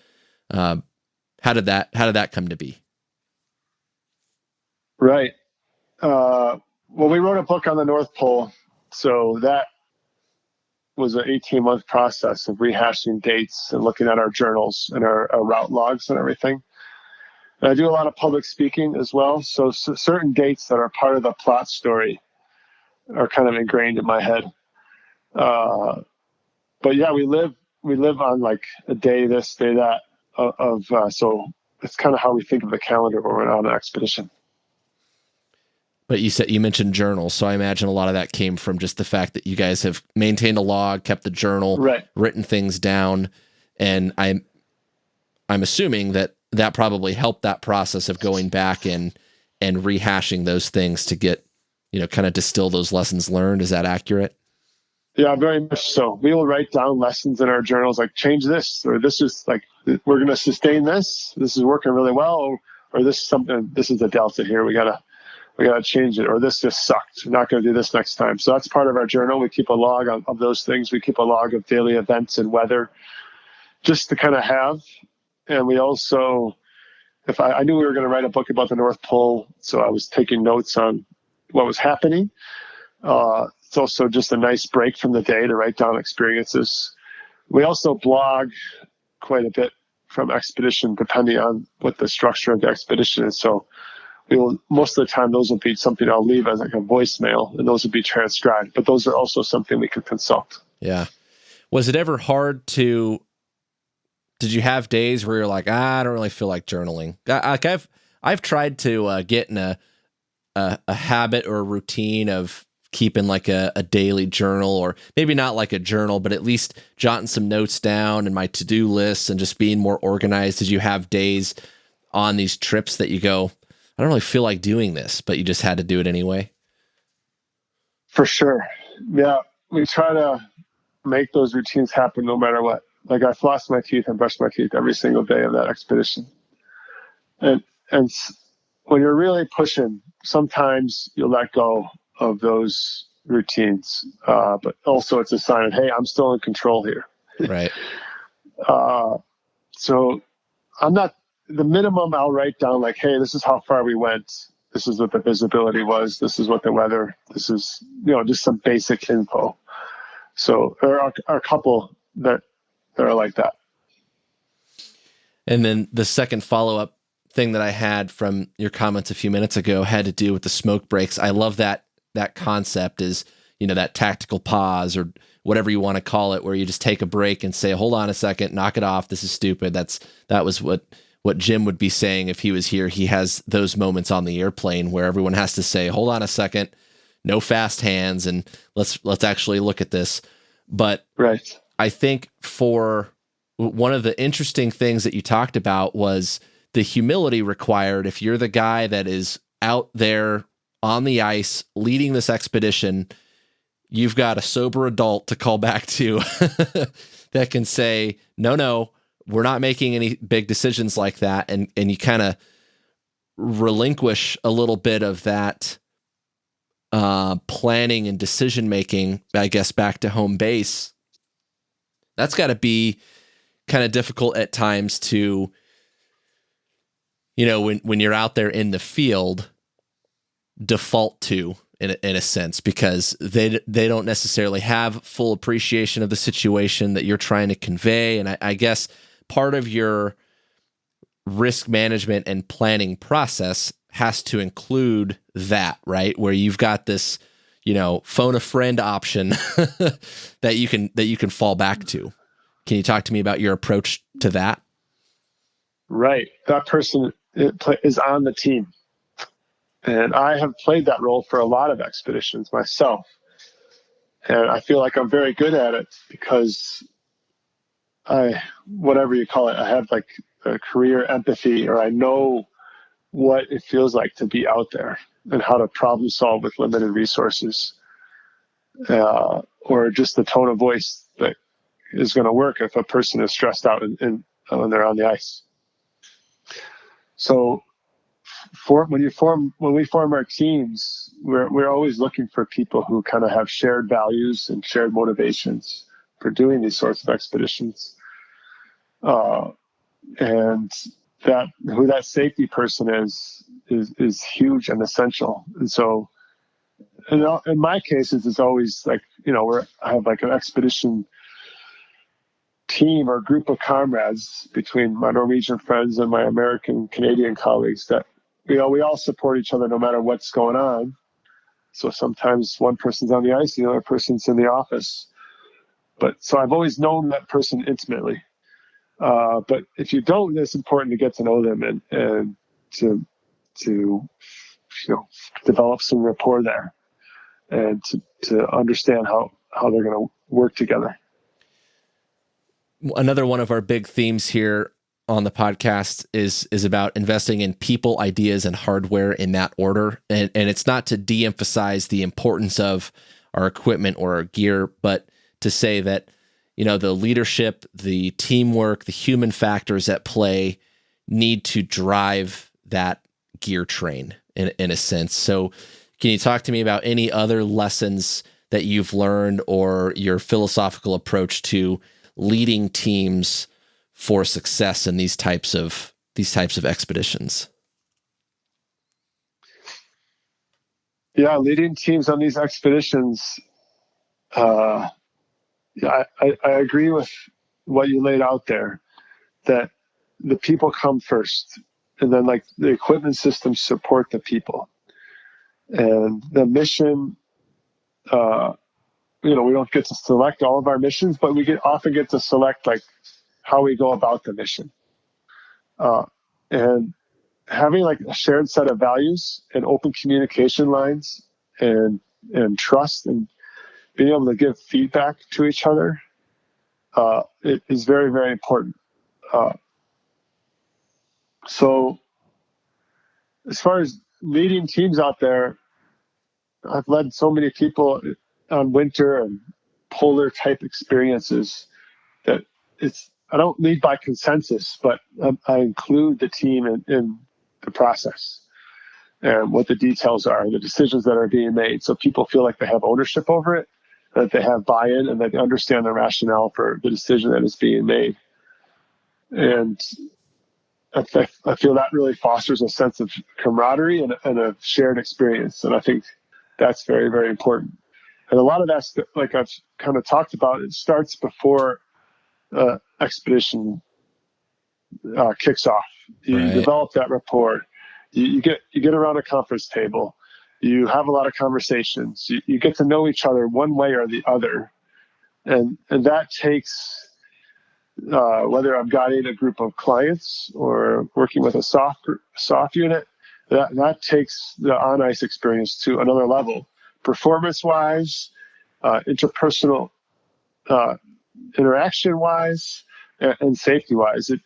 How did that come to be? Right. Well, we wrote a book on the North Pole, so that was an 18-month process of rehashing dates and looking at our journals and our route logs and everything. And I do a lot of public speaking as well, so certain dates that are part of the plot story are kind of ingrained in my head. But yeah, we live on like a day this, day that so it's kind of how we think of the calendar when we're on an expedition. But you mentioned journals, so I imagine a lot of that came from just the fact that you guys have maintained a log, kept the journal, right, written things down, and I'm assuming that probably helped that process of going back and rehashing those things to get, kind of distill those lessons learned. Is that accurate? Yeah, very much so. We will write down lessons in our journals, like change this, or this is like, we're going to sustain this. This is working really well, or this is something. This is a delta here. We gotta change it, or this just sucked. We're not going to do this next time. So that's part of our journal. We keep a log of those things. We keep a log of daily events and weather, just to kind of have. And we also, if I knew we were going to write a book about the North Pole, so I was taking notes on what was happening. It's also just a nice break from the day to write down experiences. We also blog quite a bit from expedition, depending on what the structure of the expedition is. So most of the time, those will be something I'll leave as like a voicemail, and those will be transcribed. But those are also something we could consult. Yeah. Was it ever hard did you have days where you're like, I don't really feel like journaling? I've tried to get in a habit or a routine of keeping like a daily journal, or maybe not like a journal, but at least jotting some notes down and my to-do lists and just being more organized. Did you have days on these trips that you go, I don't really feel like doing this, but you just had to do it anyway? For sure. Yeah. We try to make those routines happen no matter what. Like, I floss my teeth and brush my teeth every single day of that expedition. And when you're really pushing, sometimes you'll let go of those routines. But also it's a sign of, hey, I'm still in control here. Right. So I'm not, the minimum I'll write down, like, hey, this is how far we went. This is what the visibility was. This is what the weather, this is, just some basic info. So there are a couple that are like that. And then the second follow-up thing that I had from your comments a few minutes ago had to do with the smoke breaks. I love that concept is, that tactical pause or whatever you want to call it, where you just take a break and say, hold on a second, knock it off. This is stupid. That was what Jim would be saying if he was here. He has those moments on the airplane where everyone has to say, hold on a second, no fast hands, and let's actually look at this. But right. I think for one of the interesting things that you talked about was the humility required if you're the guy that is out there on the ice leading this expedition. You've got a sober adult to call back to that can say, no, we're not making any big decisions like that. And you kind of relinquish a little bit of that planning and decision making, I guess, back to home base, that's got to be kind of difficult at times to, when you're out there in the field, default to in a sense, because they don't necessarily have full appreciation of the situation that you're trying to convey. And I guess part of your risk management and planning process has to include that, right? Where you've got this, phone a friend option that you can fall back to. Can you talk to me about your approach to that? Right. That person is on the team. And I have played that role for a lot of expeditions myself. And I feel like I'm very good at it because whatever you call it, I have like a career empathy, or I know what it feels like to be out there and how to problem solve with limited resources, or just the tone of voice that is going to work if a person is stressed out and when they're on the ice. So when we form our teams, we're always looking for people who kind of have shared values and shared motivations for doing these sorts of expeditions. And who that safety person is huge and essential. And so, in my cases, it's always like, I have like an expedition team or group of comrades between my Norwegian friends and my American Canadian colleagues that, we all support each other no matter what's going on. So sometimes one person's on the ice, the other person's in the office. But so I've always known that person intimately. But if you don't, it's important to get to know them and to develop some rapport there, and to understand how they're going to work together. Another one of our big themes here on the podcast is about investing in people, ideas, and hardware in that order. And it's not to de-emphasize the importance of our equipment or our gear, but to say that, the leadership, the teamwork, the human factors at play need to drive that gear train in a sense. So can you talk to me about any other lessons that you've learned, or your philosophical approach to leading teams for success in these types of expeditions? Yeah, leading teams on these expeditions. I agree with what you laid out there, that the people come first, and then like the equipment systems support the people, and the mission. We don't get to select all of our missions, but we often get to select like how we go about the mission. And having like a shared set of values and open communication lines and trust, and being able to give feedback to each other, it is very, very important. So as far as leading teams out there, I've led so many people on winter and polar type experiences that I don't lead by consensus, but I include the team in the process and what the details are, the decisions that are being made, so people feel like they have ownership over it, that they have buy-in, and that they understand the rationale for the decision that is being made. And I feel that really fosters a sense of camaraderie and a shared experience. And I think that's very, very important. And a lot of that's, like I've kind of talked about, it starts before expedition kicks off. You develop that rapport. You get around a conference table. You have a lot of conversations. You get to know each other one way or the other, and that takes whether I'm guiding a group of clients or working with a soft unit. That takes the on ice experience to another level, performance wise, interpersonal interaction wise, and safety wise. It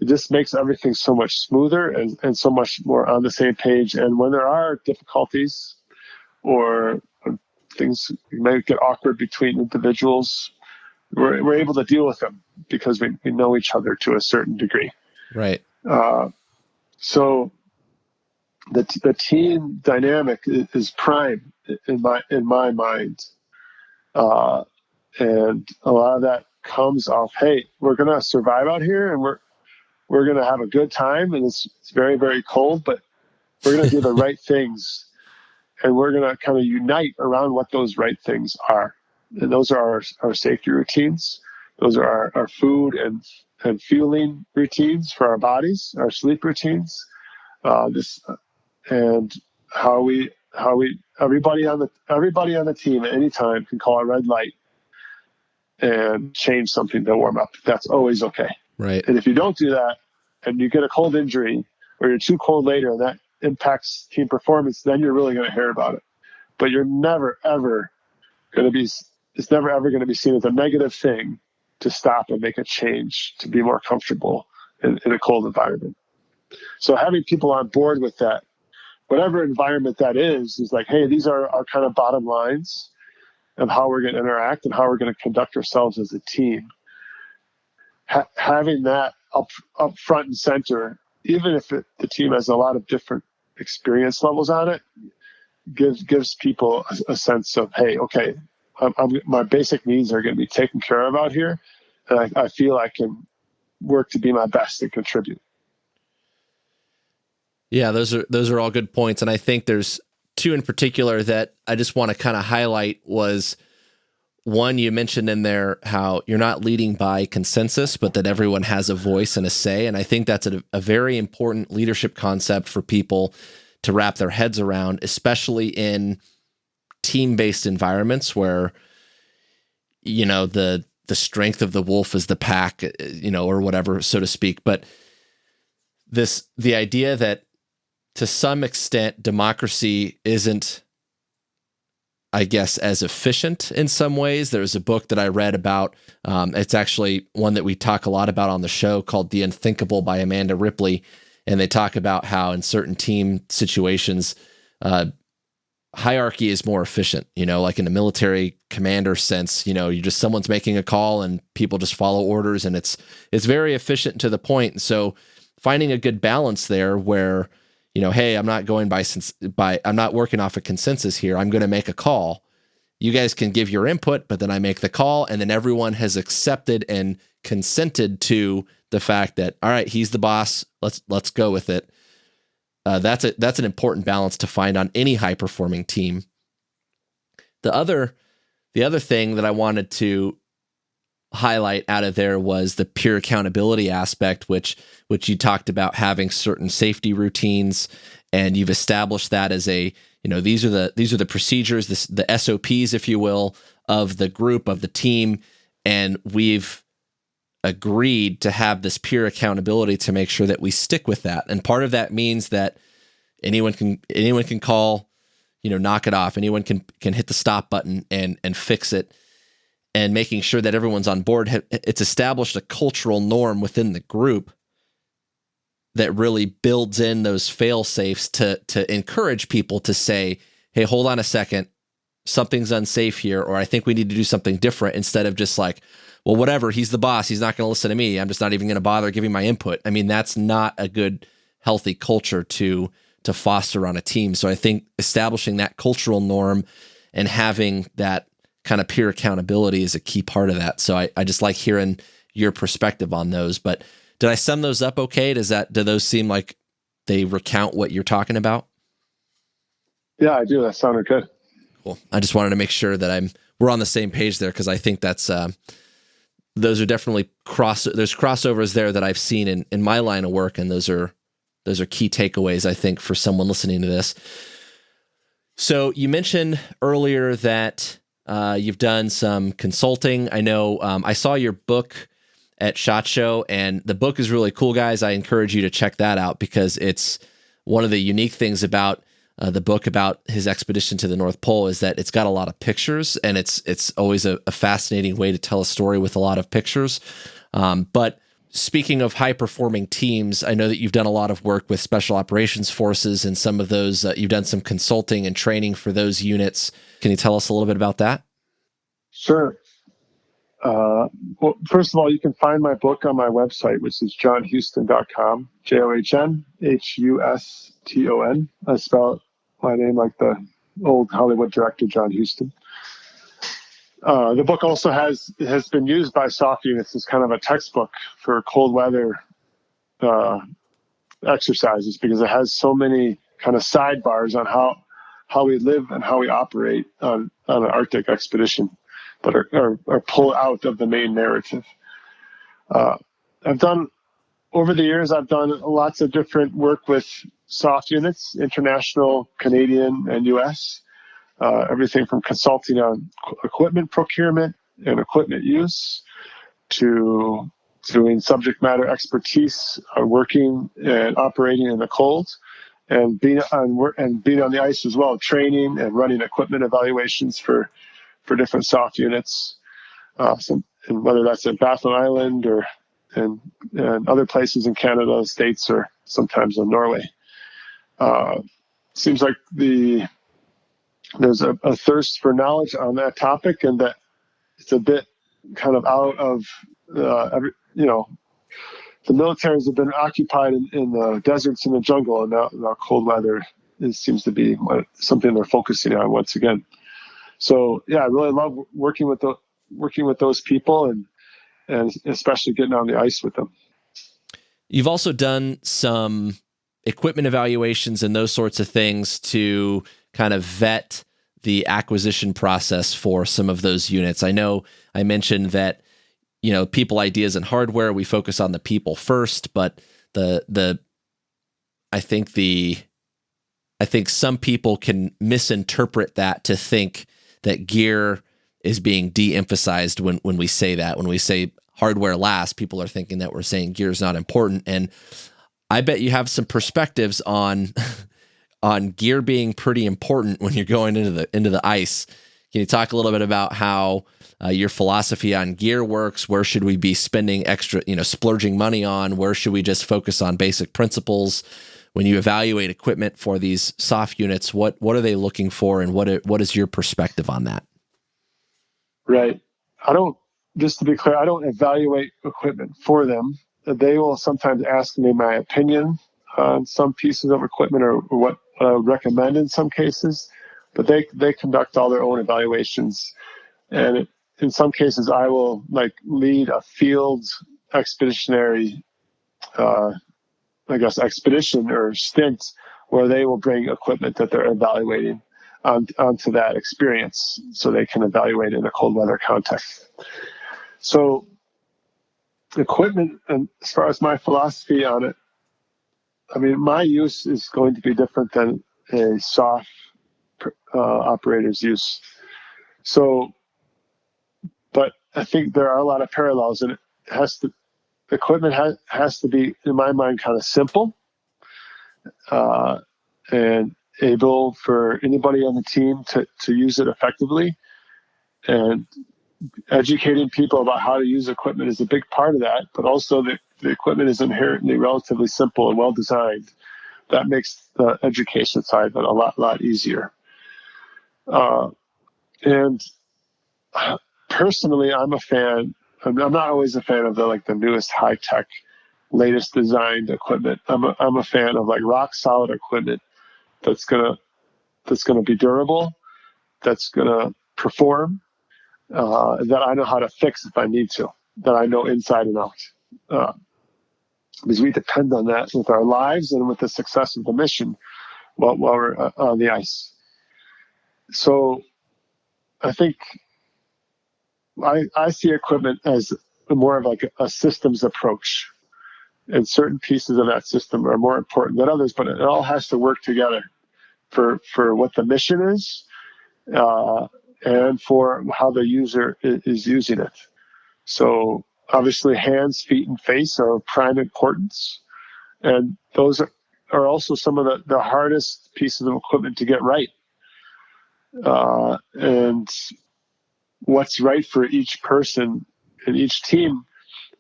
just makes everything so much smoother and so much more on the same page. And when there are difficulties or things may get awkward between individuals, we're able to deal with them because we know each other to a certain degree. Right. So the team dynamic is prime in my mind, and a lot of that comes off, hey, we're gonna survive out here, and we're gonna have a good time, and it's very, very cold, but we're gonna do the right things, and we're gonna kind of unite around what those right things are, and those are our safety routines. Those are our food and fueling routines for our bodies, our sleep routines, and how we everybody on the team at any time can call a red light and change something to warm up. That's always okay. Right. And if you don't do that and you get a cold injury or you're too cold later and that impacts team performance, then you're really going to hear about it. But you're never ever going to be it's never ever going to be seen as a negative thing to stop and make a change to be more comfortable in a cold environment. So having people on board with that, whatever environment that is like, hey, these are our kind of bottom lines of how we're going to interact and how we're going to conduct ourselves as a team. Having that up front and center, even if the team has a lot of different experience levels on it, gives people a sense of, hey, okay, my basic needs are going to be taken care of out here, and I feel I can work to be my best and contribute. Yeah, those are all good points, and I think there's two in particular that I just want to kind of highlight. Was one, you mentioned in there how you're not leading by consensus, but that everyone has a voice and a say, and I think that's a very important leadership concept for people to wrap their heads around, especially in team-based environments where, you know, the strength of the wolf is the pack, you know, or whatever, so to speak. But the idea that to some extent democracy isn't, I guess, as efficient in some ways. There's a book that I read about, it's actually one that we talk a lot about on the show, called The Unthinkable by Amanda Ripley. And they talk about how in certain team situations, hierarchy is more efficient, you know, like in a military commander sense, you know, someone's making a call and people just follow orders, and it's very efficient to the point. And so finding a good balance there where, you know, hey, I'm not going I'm not working off a consensus here. I'm going to make a call. You guys can give your input, but then I make the call, and then everyone has accepted and consented to the fact that, all right, he's the boss. Let's go with it. That's an important balance to find on any high performing team. The other thing that I wanted to highlight out of there was the peer accountability aspect, which you talked about, having certain safety routines, and you've established that as a, you know, these are the procedures, the SOPs, if you will, of the group, of the team, and we've agreed to have this peer accountability to make sure that we stick with that. And part of that means that anyone can call, you know, knock it off. Anyone can hit the stop button and fix it. And making sure that everyone's on board. It's established a cultural norm within the group that really builds in those fail safes to encourage people to say, hey, hold on a second, something's unsafe here, or I think we need to do something different, instead of just like, well, whatever, he's the boss, he's not going to listen to me, I'm just not even going to bother giving my input. I mean, that's not a good, healthy culture to foster on a team. So I think establishing that cultural norm and having that kind of peer accountability is a key part of that. So I just like hearing your perspective on those. But did I sum those up okay? Do those seem like they recount what you're talking about? Yeah, I do. That sounded good. Cool. I just wanted to make sure that we're on the same page there, because I think that's those are definitely there's crossovers there that I've seen in my line of work, and those are key takeaways, I think, for someone listening to this. So you mentioned earlier that you've done some consulting. I know I saw your book at SHOT Show, and the book is really cool, guys. I encourage you to check that out, because it's one of the unique things about the book about his expedition to the North Pole is that it's got a lot of pictures, and it's always a fascinating way to tell a story with a lot of pictures. But speaking of high-performing teams, I know that you've done a lot of work with Special Operations Forces, and some of those, you've done some consulting and training for those units. Can you tell us a little bit about that? Sure. Well, first of all, you can find my book on my website, which is johnhuston.com, JOHNHUSTON.com. Huston. I spell my name like the old Hollywood director John Huston. The book also has been used by soft units as kind of a textbook for cold weather exercises, because it has so many kind of sidebars on how we live and how we operate on an Arctic expedition, but are pull out of the main narrative. Over the years, I've done lots of different work with soft units, international, Canadian, and U.S. Everything from consulting on equipment procurement and equipment use to doing subject matter expertise, working and operating in the cold, and being on the ice as well, training and running equipment evaluations for different soft units. And whether that's at Baffin Island or and other places in Canada, States, or sometimes in Norway. Seems like there's a thirst for knowledge on that topic, and that it's a bit kind of out of the militaries have been occupied in the deserts and the jungle, and now cold weather seems to be something they're focusing on once again. So yeah, I really love working with those people and especially getting on the ice with them. You've also done some equipment evaluations and those sorts of things to kind of vet the acquisition process for some of those units. I know I mentioned that, people, ideas, and hardware, we focus on the people first, but I think some people can misinterpret that to think that gear is being de-emphasized when we say that. When we say hardware last, people are thinking that we're saying gear is not important. And I bet you have some perspectives on gear being pretty important when you're going into the ice. Can you talk a little bit about how your philosophy on gear works? Where should we be spending extra, splurging money on? Where should we just focus on basic principles? When you evaluate equipment for these soft units, what are they looking for, and what is your perspective on that? Right. Just to be clear, I don't evaluate equipment for them. They will sometimes ask me my opinion on some pieces of equipment or what I would recommend in some cases, but they conduct all their own evaluations. And in some cases, I will lead a field expeditionary, expedition or stint where they will bring equipment that they're evaluating onto that experience so they can evaluate in a cold weather context. So equipment, and as far as my philosophy on it, my use is going to be different than a soft operator's use. So, but I think there are a lot of parallels, and equipment has to be, in my mind, kind of simple and able for anybody on the team to use it effectively. And educating people about how to use equipment is a big part of that, but also the equipment is inherently relatively simple and well designed. That makes the education side a lot easier. And personally, I'm a fan. I'm not always a fan of the newest high tech, latest designed equipment. I'm a fan of rock solid equipment that's gonna be durable, that's gonna perform, that I know how to fix if I need to, that I know inside and out. Because we depend on that with our lives and with the success of the mission while we're on the ice. So I think I see equipment as more of a systems approach, and certain pieces of that system are more important than others, but it all has to work together for what the mission is, and for how the user is using it. So obviously hands, feet, and face are of prime importance. And those are also some of the hardest pieces of equipment to get right. And what's right for each person and each team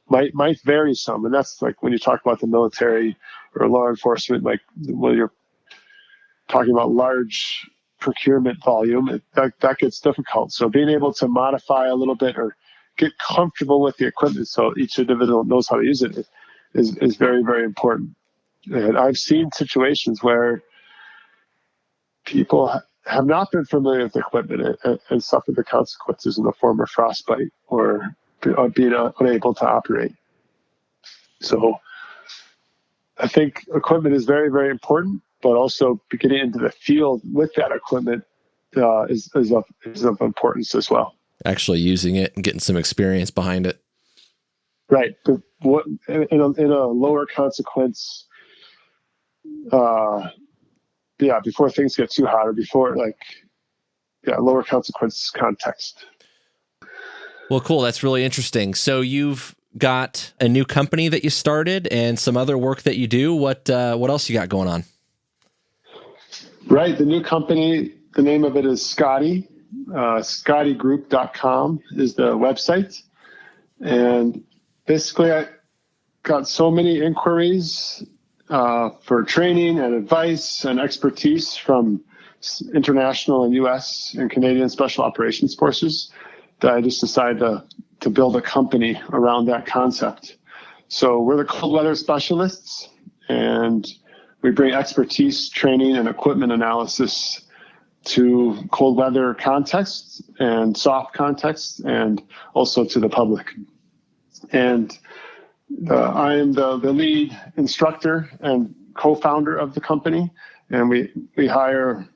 might vary some. And that's when you talk about the military or law enforcement, when you're talking about large procurement volume, that gets difficult. So being able to modify a little bit or get comfortable with the equipment so each individual knows how to use it is very, very important. And I've seen situations where people have not been familiar with the equipment and suffered the consequences in the form of frostbite or being unable to operate. So I think equipment is very, very important, but also getting into the field with that equipment is of importance as well. Actually using it and getting some experience behind it. Right. But in a lower consequence, before things get too hot, or before lower consequence context. Well, cool. That's really interesting. So you've got a new company that you started and some other work that you do. What else you got going on? Right. The new company, the name of it is Scotty. ScottyGroup.com is the website. And basically, I got so many inquiries for training and advice and expertise from international and U.S. and Canadian special operations forces that I just decided to build a company around that concept. So we're the cold weather specialists, and we bring expertise, training, and equipment analysis to cold weather contexts and soft contexts, and also to the public. And I am the lead instructor and co-founder of the company, and we hire,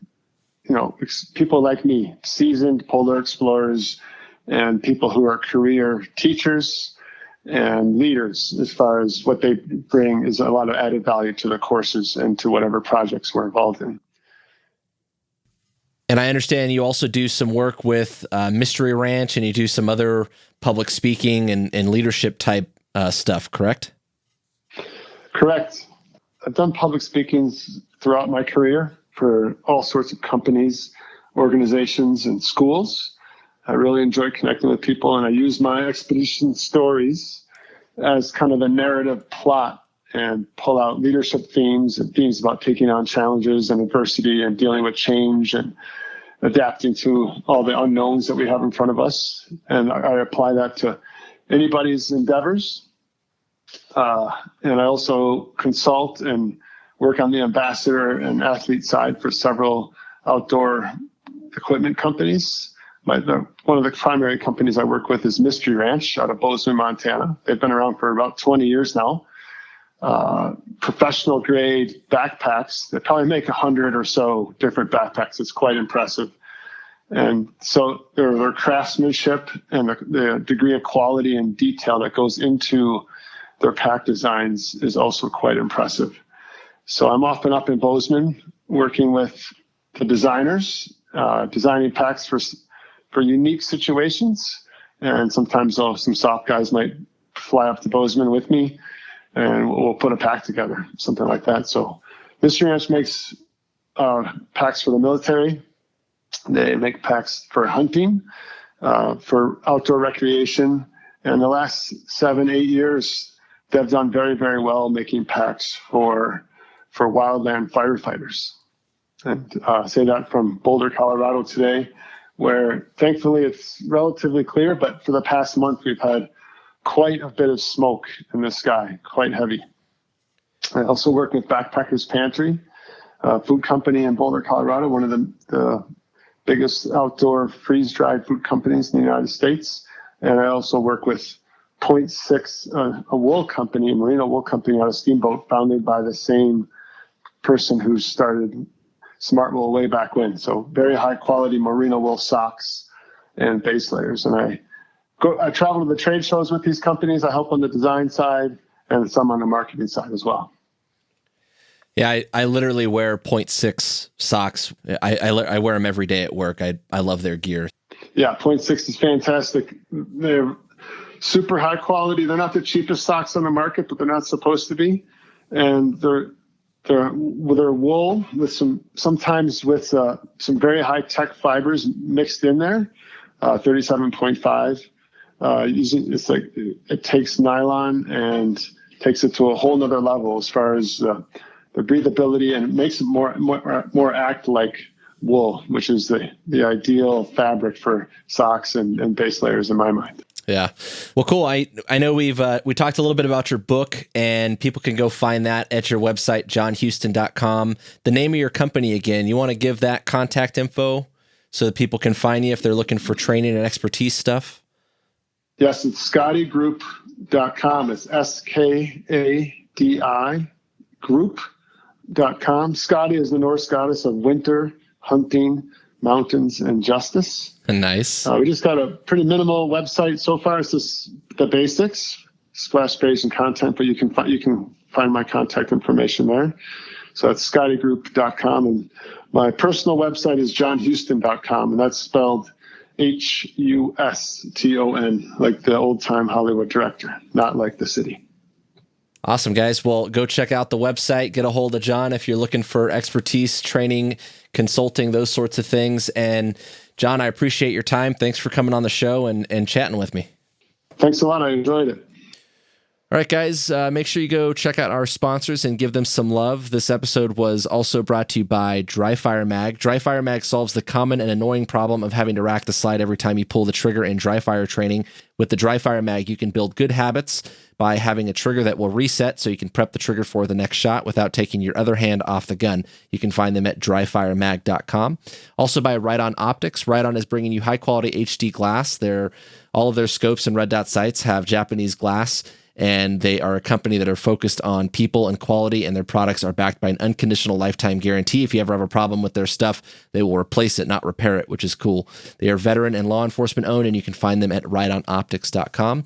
people like me, seasoned polar explorers, and people who are career teachers and leaders. As far as what they bring is a lot of added value to the courses and to whatever projects we're involved in. And I understand you also do some work with Mystery Ranch, and you do some other public speaking and leadership type stuff, correct? Correct. I've done public speakings throughout my career for all sorts of companies, organizations, and schools. I really enjoy connecting with people, and I use my expedition stories as kind of a narrative plot and pull out leadership themes and themes about taking on challenges and adversity and dealing with change and adapting to all the unknowns that we have in front of us. And I apply that to anybody's endeavors. And I also consult and work on the ambassador and athlete side for several outdoor equipment companies. One of the primary companies I work with is Mystery Ranch out of Bozeman, Montana. They've been around for about 20 years now. Professional grade backpacks. They probably make 100 or so different backpacks. It's quite impressive. And so their craftsmanship and the degree of quality and detail that goes into their pack designs is also quite impressive. So I'm often up in Bozeman working with the designers, designing packs for unique situations. And sometimes some soft guys might fly up to Bozeman with me, and we'll put a pack together, something like that. So Mystery Ranch makes packs for the military. They make packs for hunting, for outdoor recreation. And the last 7-8 years, they've done very, very well making packs for wildland firefighters. And say that from Boulder, Colorado today, where thankfully it's relatively clear, but for the past month, we've had quite a bit of smoke in the sky, quite heavy. I also work with Backpackers Pantry, a food company in Boulder, Colorado, one of the biggest outdoor freeze-dried food companies in the United States. And I also work with Point 6, a wool company, a merino wool company out of Steamboat, founded by the same person who started Smart Wool way back when. So very high quality merino wool socks and base layers. And I travel to the trade shows with these companies. I help on the design side and some on the marketing side as well. Yeah, I literally wear 0.6 socks. I wear them every day at work. I love their gear. Yeah, 0.6 is fantastic. They're super high quality. They're not the cheapest socks on the market, but they're not supposed to be. And they're wool with sometimes with some very high tech fibers mixed in there. 37.5. It takes nylon and takes it to a whole nother level as far as the breathability, and it makes it more act like wool, which is the ideal fabric for socks and base layers in my mind. Yeah. Well, cool. I know we talked a little bit about your book, and people can go find that at your website, johnhuston.com. The name of your company again, you want to give that contact info so that people can find you if they're looking for training and expertise stuff? Yes, it's ScottyGroup.com. It's SKADI group.com. Scotty is the Norse goddess of winter, hunting, mountains, and justice. Nice. We just got a pretty minimal website so far. It's just the basics, splash page and content, but you can find my contact information there. So that's ScottyGroup.com, and my personal website is johnhuston.com, and that's spelled Huston, like the old time Hollywood director, not like the city. Awesome, guys. Well, go check out the website. Get a hold of John if you're looking for expertise, training, consulting, those sorts of things. And John, I appreciate your time. Thanks for coming on the show and chatting with me. Thanks a lot. I enjoyed it. All right, guys, make sure you go check out our sponsors and give them some love. This episode was also brought to you by Dry Fire Mag. Dry Fire Mag solves the common and annoying problem of having to rack the slide every time you pull the trigger in dry fire training. With the Dry Fire Mag, you can build good habits by having a trigger that will reset so you can prep the trigger for the next shot without taking your other hand off the gun. You can find them at dryfiremag.com. Also by Right-On Optics. Right-On is bringing you high-quality HD glass. All of their scopes and red dot sights have Japanese glass, and they are a company that are focused on people and quality, and their products are backed by an unconditional lifetime guarantee. If you ever have a problem with their stuff, they will replace it, not repair it, which is cool. They are veteran and law enforcement owned, and you can find them at rightonoptics.com.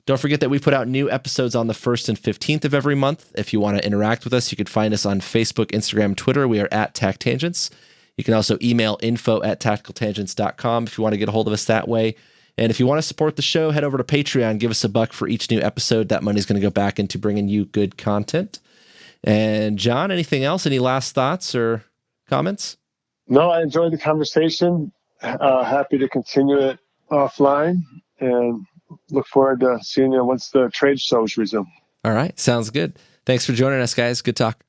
Don't forget that we put out new episodes on the 1st and 15th of every month. If you want to interact with us, you can find us on Facebook, Instagram, Twitter. We are at TacTangents. You can also email info@tacticaltangents.com if you want to get a hold of us that way. And if you want to support the show, head over to Patreon. Give us $1 for each new episode. That money is going to go back into bringing you good content. And John, anything else? Any last thoughts or comments? No, I enjoyed the conversation. Happy to continue it offline, and look forward to seeing you once the trade shows resume. All right. Sounds good. Thanks for joining us, guys. Good talk.